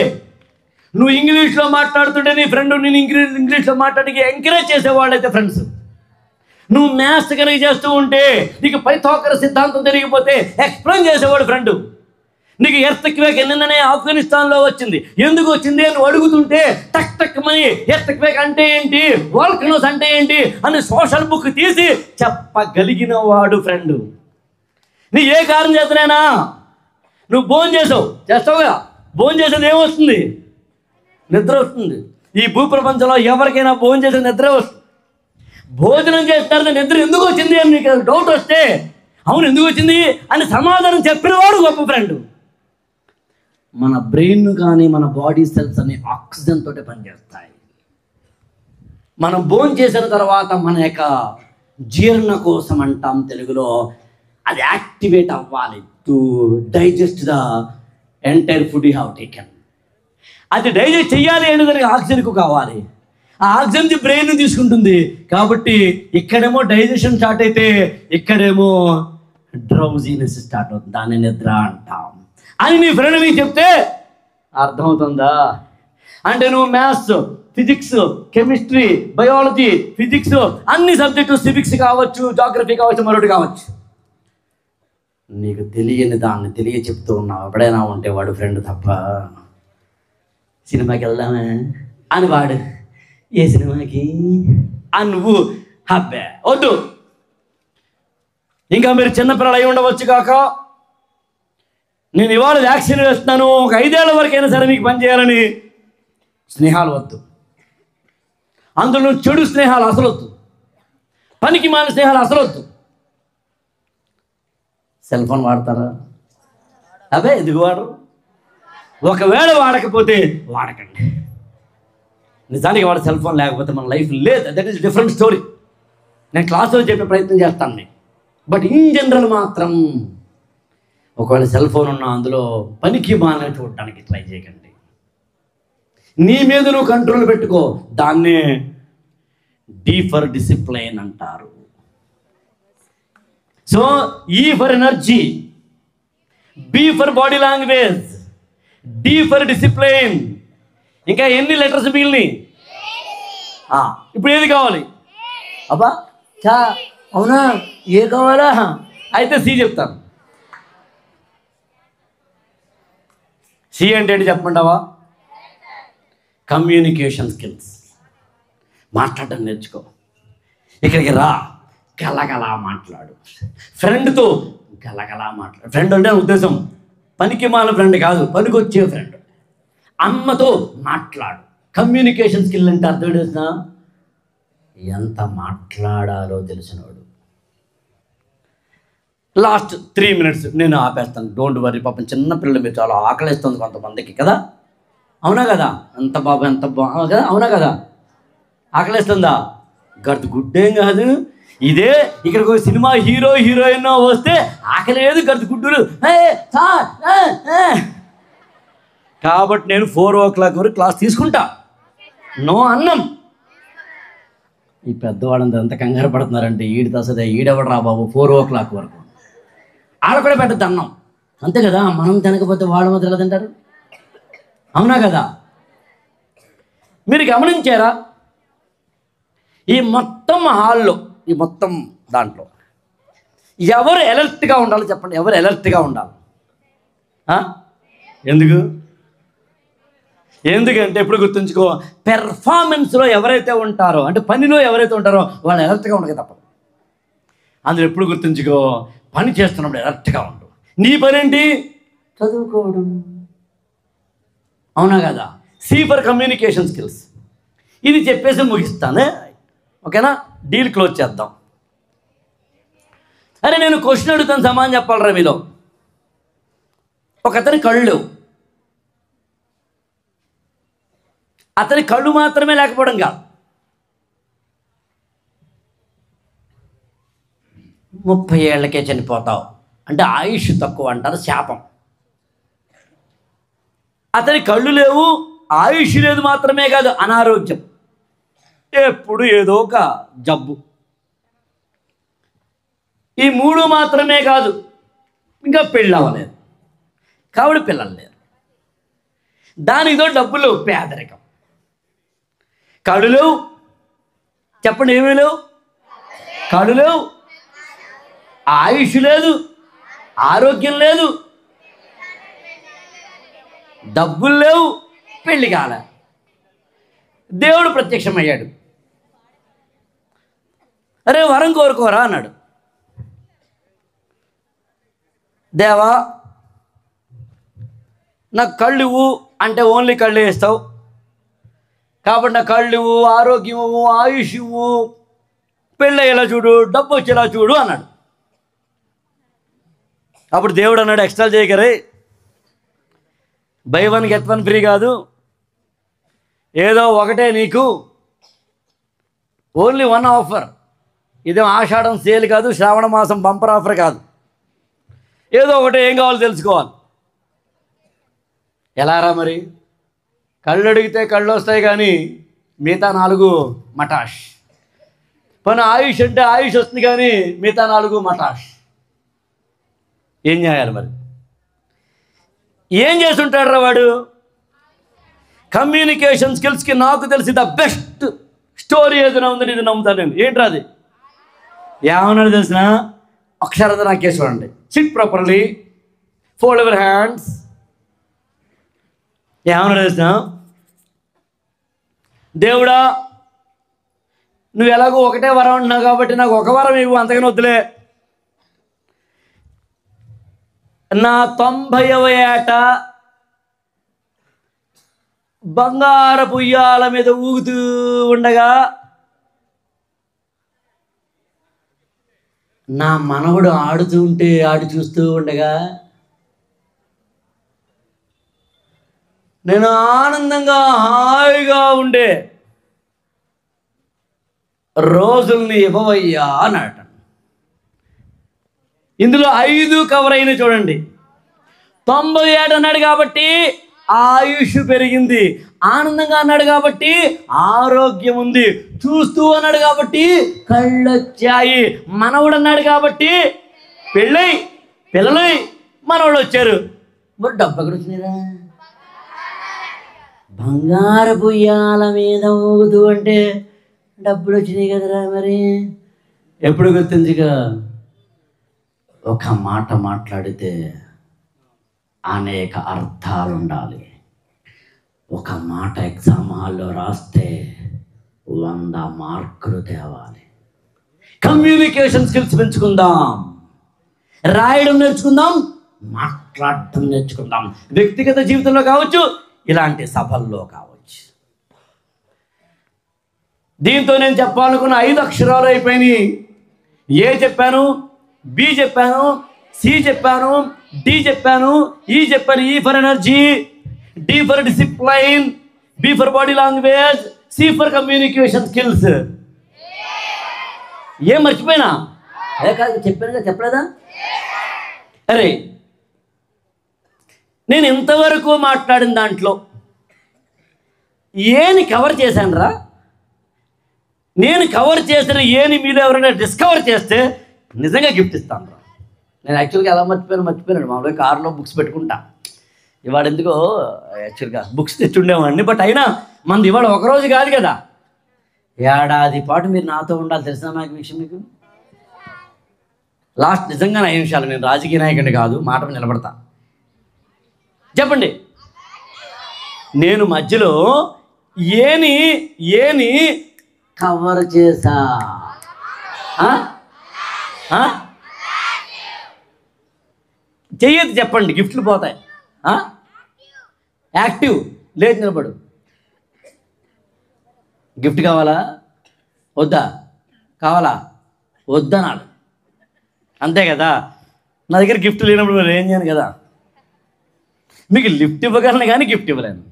నువ్వు ఇంగ్లీష్లో మాట్లాడుతుంటే నీ ఫ్రెండ్ నేను ఇంగ్లీష్లో మాట్లాడికి ఎంకరేజ్ చేసేవాళ్ళు అయితే ఫ్రెండ్స్. నువ్వు మ్యాథ్స్ కనుక చేస్తూ ఉంటే, నీకు పైథాగరస్ సిద్ధాంతం తెలియకపోతే ఎక్స్ప్లెయిన్ చేసేవాడు ఫ్రెండ్. నీకు ఎర్త్క్వేక్ నిన్ననే ఆఫ్ఘనిస్తాన్లో వచ్చింది, ఎందుకు వచ్చింది అని అడుగుతుంటే టక్ టక్ మని ఎర్త్క్వేక్ అంటే ఏంటి, వాల్కనోస్ అంటే ఏంటి అని సోషల్ బుక్ తీసి చెప్పగలిగిన వాడు ఫ్రెండ్. నీ ఏ కారణం చేతనైనా నువ్వు భోజనం చేస్తావుగా, భోజనం చేసేది ఏమొస్తుంది? నిద్ర వస్తుంది. ఈ భూప్రపంచంలో ఎవరికైనా భోజనం చేసే నిద్ర వస్తుంది. భోజనం చేస్తారు, నిద్ర ఎందుకు వచ్చింది అని నీకు డౌట్ వస్తే, అవును ఎందుకు వచ్చింది అని సమాధానం చెప్పినవాడు గొప్ప ఫ్రెండ్. మన బ్రెయిన్ కానీ మన బాడీ సెల్స్ అన్ని ఆక్సిజన్ తోటి పనిచేస్తాయి. మనం భోజనం చేసిన తర్వాత మన యొక్క జీర్ణ కోసం అంటాం తెలుగులో, అది యాక్టివేట్ అవ్వాలి to digest the entire food you have taken. అది డైజెస్ట్ చెయ్యాలి అంటే దానికి ఆక్సిజన్ కావాలి. ఆ ఆక్సిజన్ బ్రెయిన్ తీసుకుంటుంది. కాబట్టి ఇక్కడేమో డైజెషన్ స్టార్ట్ అయితే ఇక్కడేమో డ్రౌజీనెస్ స్టార్ట్ అవుతుంది. దాన్ని నిద్ర అంటాం అని నీ ఫ్రెండ్ మీకు చెప్తే అర్థమవుతుందా? అంటే నువ్వు maths, physics, chemistry, biology, physics అన్ని సబ్జెక్టు, సివిక్స్ కావచ్చు, జాగ్రఫీ కావచ్చు, మరొకటి కావచ్చు, నీకు తెలియని దాన్ని తెలియ చెప్తూ ఉన్నావు. ఎప్పుడైనా ఉంటే వాడు ఫ్రెండ్ తప్ప సినిమాకి వెళ్దామా అని వాడు, ఏ సినిమాకి అని నువ్వు హబ్బే వద్దు. ఇంకా మీరు చిన్నపిల్లలు అయి ఉండవచ్చు కాక, నేను ఇవాళ వ్యాక్సిన్ వేస్తున్నాను, ఒక 5 ఏళ్ల వరకైనా సరే మీకు పని చేయాలని స్నేహాలు వద్దు. అందులో చెడు స్నేహాలు అసలు వద్దు, పనికి మాన స్నేహాలు అసలు వద్దు. సెల్ ఫోన్ వాడతారా? అదే ఎందుకు వాడరు? ఒకవేళ వాడకపోతే వాడకండి. నిజానికి వాడు సెల్ ఫోన్ లేకపోతే మన లైఫ్ లేదు. That is different story. నేను క్లాసులో చెప్పే ప్రయత్నం చేస్తాను మీకు. బట్ ఇన్ జనరల్ మాత్రం ఒకవేళ సెల్ ఫోన్ ఉన్నా అందులో పనికి మాన చూడటానికి ట్రై చేయకండి. నీ మీద నువ్వు కంట్రోల్ పెట్టుకో. దాన్నే డి ఫర్ డిసిప్లైన్ అంటారు. So E for energy, B for body language, D for discipline. ఇంకా ఎన్ని లెటర్స్ మిగిలినాయి? ఇప్పుడు ఏది కావాలి? అబ్బా చా అవునా, ఏ కావాలా? అయితే సి చెప్తాను. సి అంటే ఏంటి చెప్పమంటావా? Communication skills. మాట్లాడటం నేర్చుకో. ఇక్కడికి రా, గలగలా మాట్లాడు. ఫ్రెండ్తో గలగలా మాట్లాడు. ఫ్రెండ్ అంటే ఉద్దేశం పనికి మాల ఫ్రెండ్ కాదు, పనికొచ్చే ఫ్రెండ్. అమ్మతో మాట్లాడు. కమ్యూనికేషన్ స్కిల్ అంటే అర్థం చేసిన ఎంత మాట్లాడాలో తెలిసినవాడు. లాస్ట్ 3 minutes నేను ఆపేస్తాను. Don't worry. పాపం చిన్నపిల్లలు మీరు చాలా ఆకలిస్తుంది కొంతమందికి కదా, అవునా కదా? ఎంత బాబు ఎంత కదా, అవునా కదా? ఆకలిస్తుందా? గర్త్ గుడ్డేం కాదు. ఇదే ఇక్కడికి ఒక సినిమా హీరో హీరోయిన్ వస్తే ఆకలేదు, గర్త్ గుడ్డులు. కాబట్టి నేను 4 o'clock వరకు క్లాస్ తీసుకుంటా. నో అన్నం. ఈ పెద్దవాళ్ళంతా ఎంత కంగారు పడుతున్నారంటే ఈడితో అసలు ఈడెవడు రా బాబు 4 o'clock వరకు. ఆడ కూడా పెట్టద్దు అన్నం, అంతే కదా? మనం తినకపోతే వాళ్ళ మధ్య ఎలా తింటారు, అవునా కదా? మీరు గమనించారా? ఈ మొత్తం హాల్లో, ఈ మొత్తం దాంట్లో ఎవరు అలర్ట్గా ఉండాలి చెప్పండి? ఎవరు అలర్ట్గా ఉండాలి? ఎందుకంటే ఎప్పుడు గుర్తుంచుకో, పెర్ఫార్మెన్స్లో ఎవరైతే ఉంటారో, అంటే పనిలో ఎవరైతే ఉంటారో వాళ్ళు అలర్ట్గా ఉండక తప్పదు. అందులో ఎప్పుడు గుర్తుంచుకో, పని చేస్తున్నప్పుడు అలర్ట్గా ఉండు. నీ పని ఏంటి? చదువుకోవడం, అవునా కదా? C for communication skills. ఇది చెప్పేసి ముగిస్తానే, ఓకేనా? డీల్ క్లోజ్ చేద్దాం. అరే నేను క్వశ్చన్ అడుగుతాను, సమాధానం చెప్పాలరా మీలో. ఒక అతని కళ్ళు లేవు. అతని కళ్ళు మాత్రమే లేకపోవడం కాదు, 30 ఏళ్లకే చనిపోతావు అంటే ఆయుష్ తక్కువ అంటారు, శాపం. అతని కళ్ళు లేవు, ఆయుష్ లేదు మాత్రమే కాదు, అనారోగ్యం, ఎప్పుడు ఏదో ఒక జబ్బు. ఈ 3 మాత్రమే కాదు, ఇంకా పెళ్ళి అవ్వలేదు, కాబట్టి పిల్లలు లేరు. దానితో డబ్బులు, పేదరికం. కళ్ళు లేవు, చెప్పండి ఏమీ లేవు? కళ్ళు లేవు, ఆయుష్ లేదు, ఆరోగ్యం లేదు, డబ్బులు లేవు, పెళ్లి కాలే. దేవుడు ప్రత్యక్షమయ్యాడు. అరే వరం కోరుకోరా అన్నాడు. దేవా నాకు కళ్ళు ఇవ్వు అంటే ఓన్లీ కళ్ళు వేస్తావు, కాబట్టి నా కళ్ళు ఇవ్వు, ఆరోగ్యం ఇవ్వు, ఆయుష్ ఇవ్వు, పెళ్ళి అయ్యేలా చూడు, డబ్బు వచ్చేలా చూడు అన్నాడు. అప్పుడు దేవుడు అన్నాడు, ఎక్స్ట్రా చేయకరే, బై 1 get 1 ఫ్రీ కాదు, ఏదో ఒకటే నీకు, ఓన్లీ 1 ఆఫర్. ఇదేం ఆషాఢం సేల్ కాదు, శ్రావణ మాసం బంపర్ ఆఫర్ కాదు, ఏదో ఒకటే. ఏం కావాలో తెలుసుకోవాలి. ఎలారా మరి? కళ్ళు అడిగితే కళ్ళు వస్తాయి కానీ మిగతా 4 మటాష్. పని ఆయుష్ అంటే ఆయుష్ వస్తుంది కానీ మిగతా 4 మటాష్. ఏం చేయాలి మరి? ఏం చేస్తుంటాడు రా వాడు? కమ్యూనికేషన్ స్కిల్స్కి నాకు తెలిసి ద బెస్ట్ స్టోరీ ఏదైనా ఉందని ఇది నమ్ముతాను నేను. ఏంట్రా అది? ఏమన్నాడు తెలిసిన? అక్షరార్థ నాకే చూడండి. SIT properly, fold your hands. ఏమన్నాడు తెలిసిన? దేవుడా, నువ్వు ఎలాగో ఒకటే వరం అంటున్నావు కాబట్టి నాకు ఒక వరం ఇవ్వు, అంతగానే వద్దులే. నా 90వ ఏట బంగారపు ఉయ్యాల మీద ఊగుతూ ఉండగా నా మనవడు ఆడుతూ ఉంటే ఆడి చూస్తూ ఉండగా నేను ఆనందంగా హాయిగా ఉండే రోజుల్ని ఇవ్వవయ్యా అన్నాడు. ఇందులో 5 కవర్ అయినా చూడండి. 90 ఏట అన్నాడు కాబట్టి ఆయుష్ పెరిగింది. ఆనందంగా అన్నాడు కాబట్టి ఆరోగ్యం ఉంది. చూస్తూ అన్నాడు కాబట్టి కళ్ళొచ్చాయి. మనవడు అన్నాడు కాబట్టి పెళ్ళై పిల్లలై మనవాళ్ళు వచ్చారు. మరి డబ్బు ఎక్కడ వచ్చినారా? బంగారపు ఉయ్యాల మీద ఊగుతూ అంటే డబ్బులు వచ్చినాయి కదరా. మరి ఎప్పుడు గుర్తించగా ఒక మాట మాట్లాడితే అనేక అర్థాలు ఉండాలి. ఒక మాట ఎగ్జామ్ హాల్లో రాస్తే 100 మార్కులు తేవాలి. కమ్యూనికేషన్ స్కిల్స్ పెంచుకుందాం, రాయడం నేర్చుకుందాం, మాట్లాడటం నేర్చుకుందాం. వ్యక్తిగత జీవితంలో కావచ్చు, ఇలాంటి సభల్లో కావచ్చు. దీంతో నేను చెప్పాలనుకున్న 5 అక్షరాలు అయిపోయినాయి. ఏ చెప్పాను, బి చెప్పాను, సి చెప్పాను, డి చెప్పాను, ఈ చెప్పాను. E for energy, D for discipline, B for body language, C for communication skills. ఏం మర్చిపోయినా? కాదు చెప్పానుగా, చెప్పలేదా? అరే, నేను ఇంతవరకు మాట్లాడిన దాంట్లో ఏని కవర్ చేశాను రా? నేను కవర్ చేసిన ఏని మీరు ఎవరైనా డిస్కవర్ చేస్తే నిజంగా గిఫ్ట్ ఇస్తాను రా. నేను యాక్చువల్గా ఎలా మర్చిపోయాను. మామూలుగా కారులో బుక్స్ పెట్టుకుంటా. ఇవాడు ఎందుకో యాక్చువల్గా బుక్స్ తెచ్చుండేవాడిని. బట్ అయినా మనది ఇవాళ ఒకరోజు కాదు కదా, ఏడాది పాటు మీరు నాతో ఉండాలి. తెలిసిన నాకు విషయం మీకు లాస్ట్ నిజంగా 5 నిమిషాలు. నేను రాజకీయ నాయకుడిని కాదు, మాట మీద నిలబడతా. చెప్పండి, నేను మధ్యలో ఏని కవర్ చేసా. చెయ్యదు చెప్పండి, గిఫ్ట్లు పోతాయి. యాక్టివ్ లేదు, నిలబడు. గిఫ్ట్ కావాలా వద్దా? కావాలా వద్దనాడు, అంతే కదా. నా దగ్గర గిఫ్ట్ లేనప్పుడు మరి ఏం చేయను కదా. మీకు లిఫ్ట్ ఇవ్వగలను కానీ గిఫ్ట్ ఇవ్వలేను.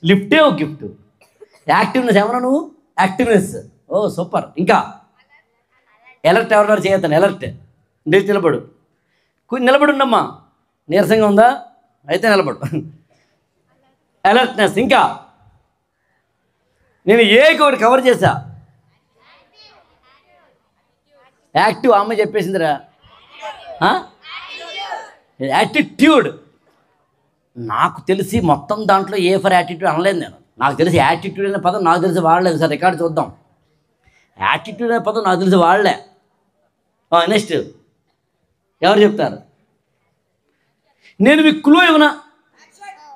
లిఫ్టే ఒక గిఫ్ట్. యాక్టివ్నెస్ ఏమన్నా నువ్వు? యాక్టివ్నెస్. ఓ సూపర్. ఇంకా ఎలర్ట్ ఎవరన్నా చేయొద్దాను. ఎలర్ట్ లేచి నిలబడు. నిలబడుండమ్మా. నీరసంగా ఉందా? అయితే నిలబడు. అలర్ట్నెస్. ఇంకా నేను ఒకటి కవర్ చేశా. యాక్టివ్ అమ్మ చెప్పేసిందిరా. యాటిట్యూడ్. నాకు తెలిసి మొత్తం దాంట్లో ఏ ఫర్ యాటిట్యూడ్ అనలేదు నేను. నాకు తెలిసి యాటిట్యూడ్ అనే పదం నాకు తెలిసి వాడలేదు సార్. రికార్డు చూద్దాం. యాటిట్యూడ్ అనే పదం నాకు తెలిసి వాడలే. నెక్స్ట్ ఎవరు చెప్తారు? నేను మీకు క్లూ ఇవ్వనా?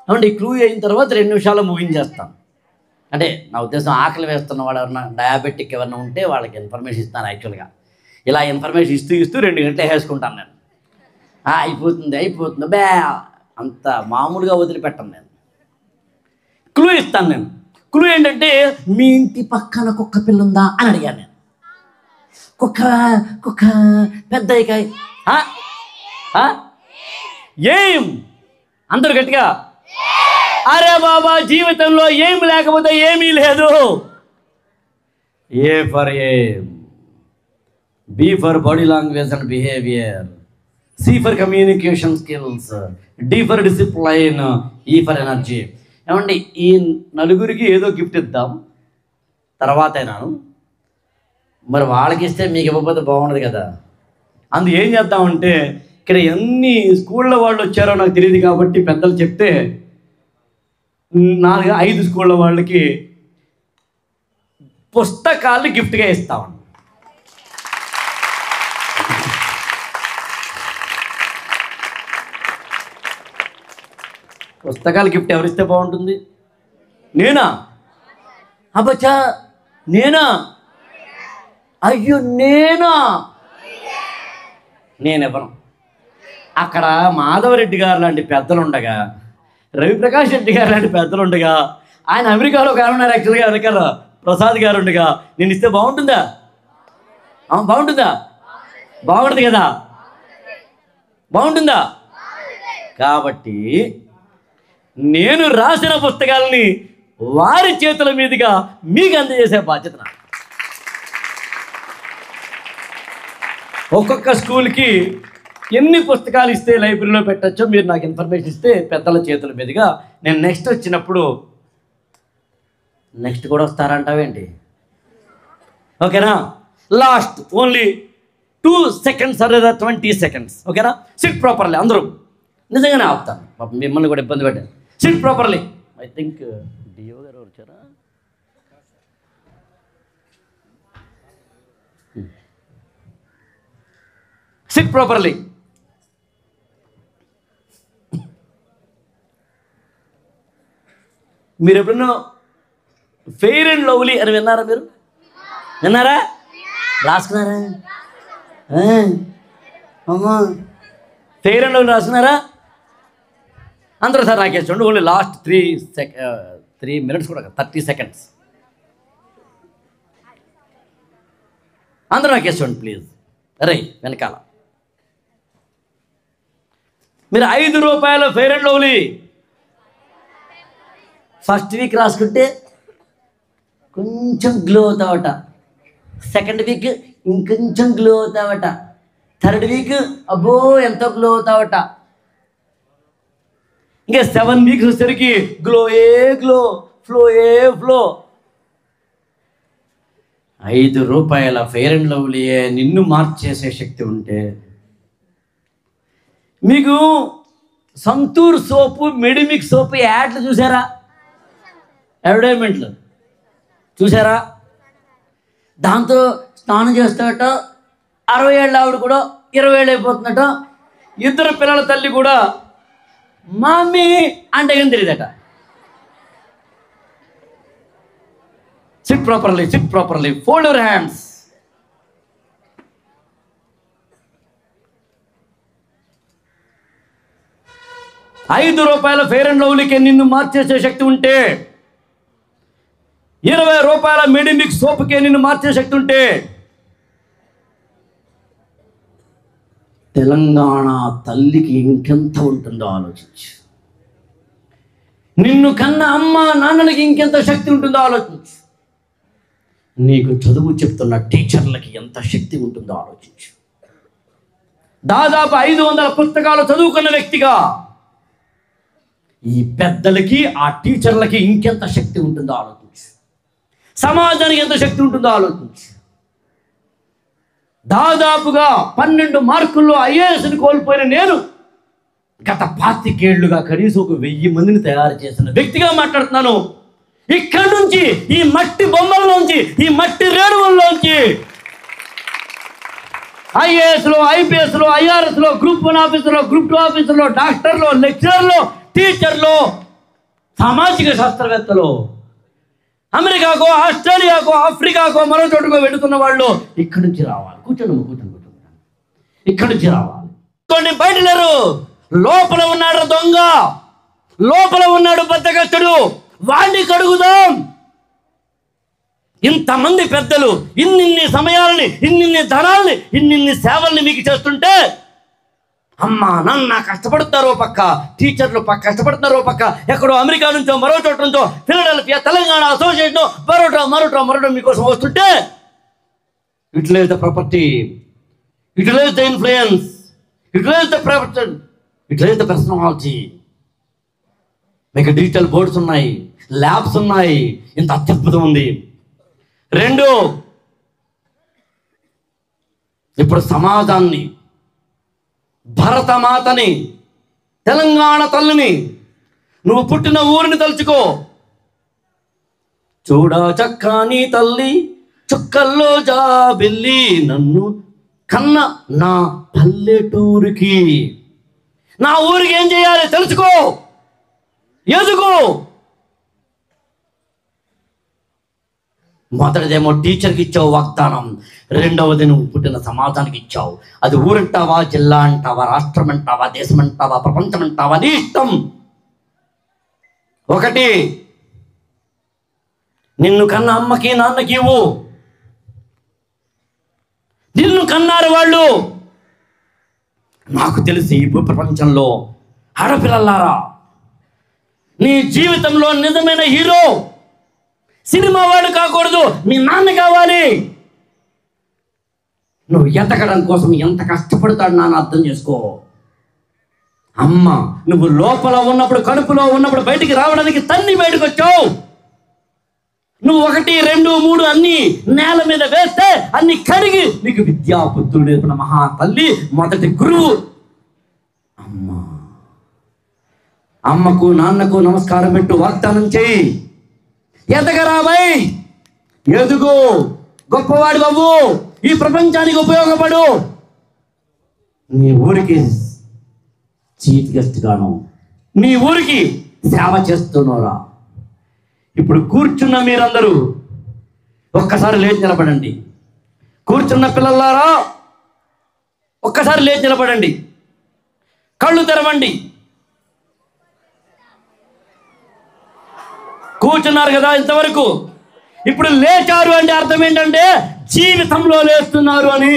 అవునండి, క్లూ అయిన తర్వాత 2 నిమిషాల్లో ముగించేస్తాను. అంటే నా ఉద్దేశం ఆకలి వేస్తున్న వాళ్ళు ఎవరన్నా, డయాబెటిక్ ఎవరన్నా ఉంటే వాళ్ళకి ఇన్ఫర్మేషన్ ఇస్తాను. యాక్చువల్గా ఇలా ఇన్ఫర్మేషన్ ఇస్తూ 2 గంటలు వేసుకుంటాను నేను. అయిపోతుంది బే అంత మామూలుగా వదిలిపెట్టాను నేను. క్లూ ఇస్తాను నేను. క్లూ ఏంటంటే, మీ ఇంటి పక్కన కుక్క పిల్ల ఉందా అని అడిగాను నేను. కుక్క పెద్ద ఏం అందరు గట్టిగా. అరే బాబా, జీవితంలో ఏం లేకపోతే ఏమీ లేదు. ఏ ఫర్ ఏం, B for body language and behaviour, C for communication skills, D for discipline, E for energy. ఏమండి ఈ నలుగురికి ఏదో గిఫ్ట్ ఇద్దాం తర్వాత అయినాను, మరి వాళ్ళకి ఇస్తే మీకు ఇవ్వకపోతే బాగుండదు కదా. అందు ఏం చేద్దామంటే ఇక్కడ ఎన్ని స్కూళ్ళ వాళ్ళు వచ్చారో నాకు తెలియదు కాబట్టి పెద్దలు చెప్తే 4-5 స్కూళ్ళ వాళ్ళకి పుస్తకాలు గిఫ్ట్గా ఇస్తామండి. పుస్తకాలు గిఫ్ట్ ఎవరిస్తే బాగుంటుంది? నేనా? అబ్బచ్చా నేనా? అయ్యో నేనా? నేనెవరు? అక్కడ మాధవరెడ్డి గారు లాంటి పెద్దలు ఉండగా, రవిప్రకాష్ రెడ్డి గారు లాంటి పెద్దలు ఉండగా, ఆయన అమెరికాలో కానున్నారు యాక్చువల్గా, అమెరికాలో ప్రసాద్ గారు ఉండగా నేను ఇస్తే బాగుంటుందా? బాగుంటుందా? బాగుంటుంది కదా. బాగుంటుందా? కాబట్టి నేను రాసిన పుస్తకాలని వారి చేతుల మీదుగా మీకు అందజేసే బాధ్యత నాకు. ఒక్కొక్క స్కూల్కి ఎన్ని పుస్తకాలు ఇస్తే లైబ్రరీలో పెట్టచ్చో మీరు నాకు ఇన్ఫర్మేషన్ ఇస్తే పెద్దల చేతుల మీదుగా నేను నెక్స్ట్ వచ్చినప్పుడు, నెక్స్ట్ కూడా వస్తారంటావేంటి? ఓకేనా? Last only 2 seconds or 20 seconds. ఓకేనా? SIT properly. అందరూ నిజంగానే ఆపుతాను, మిమ్మల్ని కూడా ఇబ్బంది పెట్టాను. SIT properly. I think DO గారు వచ్చారా? SIT properly. మీరు ఎప్పుడన్నా ఫెయిర్ అండ్ లవ్లీ అని విన్నారా? మీరు విన్నారా? రాసుకున్నారా? అమ్మా ఫెయిర్ అండ్ లవ్లీ రాసుకున్నారా? అందరూ సార్ నాకే చూడండి. ఓన్లీ లాస్ట్ 3 minutes కూడా 30 seconds. అందరూ నాకే చూడండి ప్లీజ్. రై వెనకాల మీరు ₹5 fair and lovely first week రాసుకుంటే కొంచెం గ్లో అవుతావట, సెకండ్ వీక్ ఇంకొంచెం గ్లో అవుతావట, థర్డ్ వీక్ అబ్బో ఎంతో గ్లో అవుతావట, ఇంకా 7 weeks వచ్చేసరికి glow glow, flow flow. ₹5 fair and lovely నిన్ను మార్చేసే శక్తి ఉంటే, మీకు సంతూర్ సోపు, మెడిమిక్ సోపు యాడ్లు చూసారా? అడ్వర్టైజ్మెంట్లు చూసారా? దాంతో స్నానం చేస్తాట 60 ఏళ్ళ ఆవిడ కూడా 20 ఏళ్ళు అయిపోతుందట. 2 పిల్లల తల్లి కూడా మమ్మీ అంటే ఏం తెలియదట. Sit properly, sit properly, fold your hands. ₹5 fair and లవ్లీకి నిన్ను మార్చేసే శక్తి ఉంటే, ₹20 మెడిమిక్ సోపుకే నిన్ను మార్చే శక్తి ఉంటే, తెలంగాణ తల్లికి ఇంకెంత ఉంటుందో ఆలోచించు. నిన్ను కన్న అమ్మ నాన్నలకి ఇంకెంత శక్తి ఉంటుందో ఆలోచించు. నీకు చదువు చెప్తున్న టీచర్లకి ఎంత శక్తి ఉంటుందో ఆలోచించు. దాదాపు 500 పుస్తకాలు చదువుకున్న వ్యక్తిగా ఈ పెద్దలకి ఆ టీచర్లకి ఇంకెంత శక్తి ఉంటుందో ఆలోచించు. సమాజానికి ఎంత శక్తి ఉంటుందో ఆలోచించు. దాదాపుగా 12 మార్కుల్లో IASని కోల్పోయిన నేను గత 25 ఏళ్లుగా కనీసం 1000 మందిని తయారు చేసిన వ్యక్తిగా మాట్లాడుతున్నాను. ఇక్కడి నుంచి, ఈ మట్టి బొమ్మల్లోంచి, ఈ మట్టి రేణువుల్లోంచి IASలో, IPSలో, IRSలో, Group 1 ఆఫీసర్లో, Group 2 ఆఫీసర్లో, డాక్టర్లో, లెక్చరర్లో, టీచర్లో, సామాజిక శాస్త్రవేత్తలో, అమెరికాకో, ఆస్ట్రేలియాకో, ఆఫ్రికాకో, మరో చోటుకో వెళుతున్న వాళ్ళు ఇక్కడి నుంచి రావాలి. కూర్చొని ఇక్కడి నుంచి రావాలి. బయట లేరు, లోపల ఉన్నాడు దొంగ, లోపల ఉన్నాడు బద్దకస్తుడు, వాడిని కడుగుదాం. ఇంతమంది పెద్దలు ఇన్నిన్ని సమయాలని, ఇన్నిన్ని ధనాల్ని, ఇన్నిన్ని సేవల్ని మీకు చేస్తుంటే, అమ్మ నాన్న కష్టపడుతున్నారో పక్క, టీచర్లు కష్టపడుతున్నారో పక్క, ఎక్కడో అమెరికా నుంచో, మరో చోట నుంచో, ఫిలడెల్ఫియా, తెలంగాణ అసోసియేషన్, మరోటో మీకోసం వస్తుంటే, utilize the property, utilize the influence, utilize the profession, utilize the personality. మీకు డిజిటల్ బోర్డ్స్ ఉన్నాయి, ల్యాబ్స్ ఉన్నాయి, ఇంత అత్యద్భుతం ఉంది. 2, ఇప్పుడు సమాజాన్ని, భరతమాతని, తెలంగాణ తల్లిని, నువ్వు పుట్టిన ఊరిని తలుచుకో. చూడా చక్కని తల్లి చుక్కల్లో జాబిల్లి, నన్ను కన్న నా పల్లెటూరికి, నా ఊరికి ఏం చేయాలి తెలుసుకో, ఎదుగు. మొదటిదేమో టీచర్కి ఇచ్చావు వాగ్దానం, రెండవది నువ్వు పుట్టిన సమాజానికి ఇచ్చావు. అది ఊరంటావా, జిల్లా అంటావా, రాష్ట్రం అంటావా, దేశం అంటావా, ప్రపంచం అంటావా, నీ ఇష్టం. 1, నిన్ను కన్న అమ్మకి నాన్నకి ఇవ్వు. నిన్ను కన్నారు వాళ్ళు. నాకు తెలిసి ఈ ప్రపంచంలో ఆడపిల్లలారా, నీ జీవితంలో నిజమైన హీరో సినిమా వాడు కాకూడదు, మీ నాన్న కావాలి. నువ్వు ఎదగడం కోసం ఎంత కష్టపడతాడు నాన్న అర్థం చేసుకో. అమ్మ, నువ్వు లోపల ఉన్నప్పుడు, కడుపులో ఉన్నప్పుడు బయటికి రావడానికి తన్ని బయటకు వచ్చావు. నువ్వు 1, 2, 3 అన్ని నేల మీద వేస్తే అన్ని కడిగి నీకు విద్యా బుద్ధులు నేర్పిన మహా తల్లి, మొదటి గురువు అమ్మ. అమ్మకు నాన్నకు నమస్కారం పెట్టు, వాగ్దానం చేయి. ఎదగరాబై, ఎదుగు, గొప్పవాడు బాబు, ఈ ప్రపంచానికి ఉపయోగపడు. నీ ఊరికి చీఫ్ గెస్ట్ గాను, నీ ఊరికి సేవ చేస్తున్నారా. ఇప్పుడు కూర్చున్న మీరందరూ ఒక్కసారి లేచి నిలబడండి. కూర్చున్న పిల్లలారా ఒక్కసారి లేచి నిలబడండి, కళ్ళు తెరవండి. కూర్చున్నారు కదా ఇంతవరకు. ఇప్పుడు లేచారు అంటే అర్థం ఏంటంటే జీవితంలో లేస్తున్నారు అని.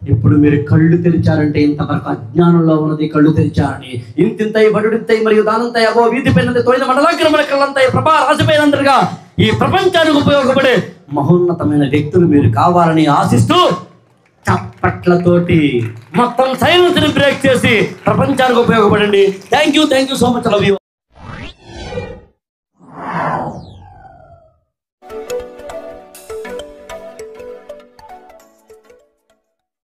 ఇప్పుడు మీరు కళ్ళు తెరిచారంటే ఇంతవరకు అజ్ఞానంలో ఉన్నది కళ్ళు తెరిచారని. ఇంతింతై బడుడింతై మరియు దానంతై అగో వీధిపైనంత తొలిన మండలాగ్రమణ కళ్ళంతై ప్రభా రాసిపోయినంతగా ఈ ప్రపంచానికి ఉపయోగపడే మహోన్నతమైన వ్యక్తులు మీరు కావాలని ఆశిస్తూ చప్పట్లతోటి మొత్తం సైలెన్స్ ని బ్రేక్ చేసి ప్రపంచానికి ఉపయోగపడండి. Thank you so much. Love you.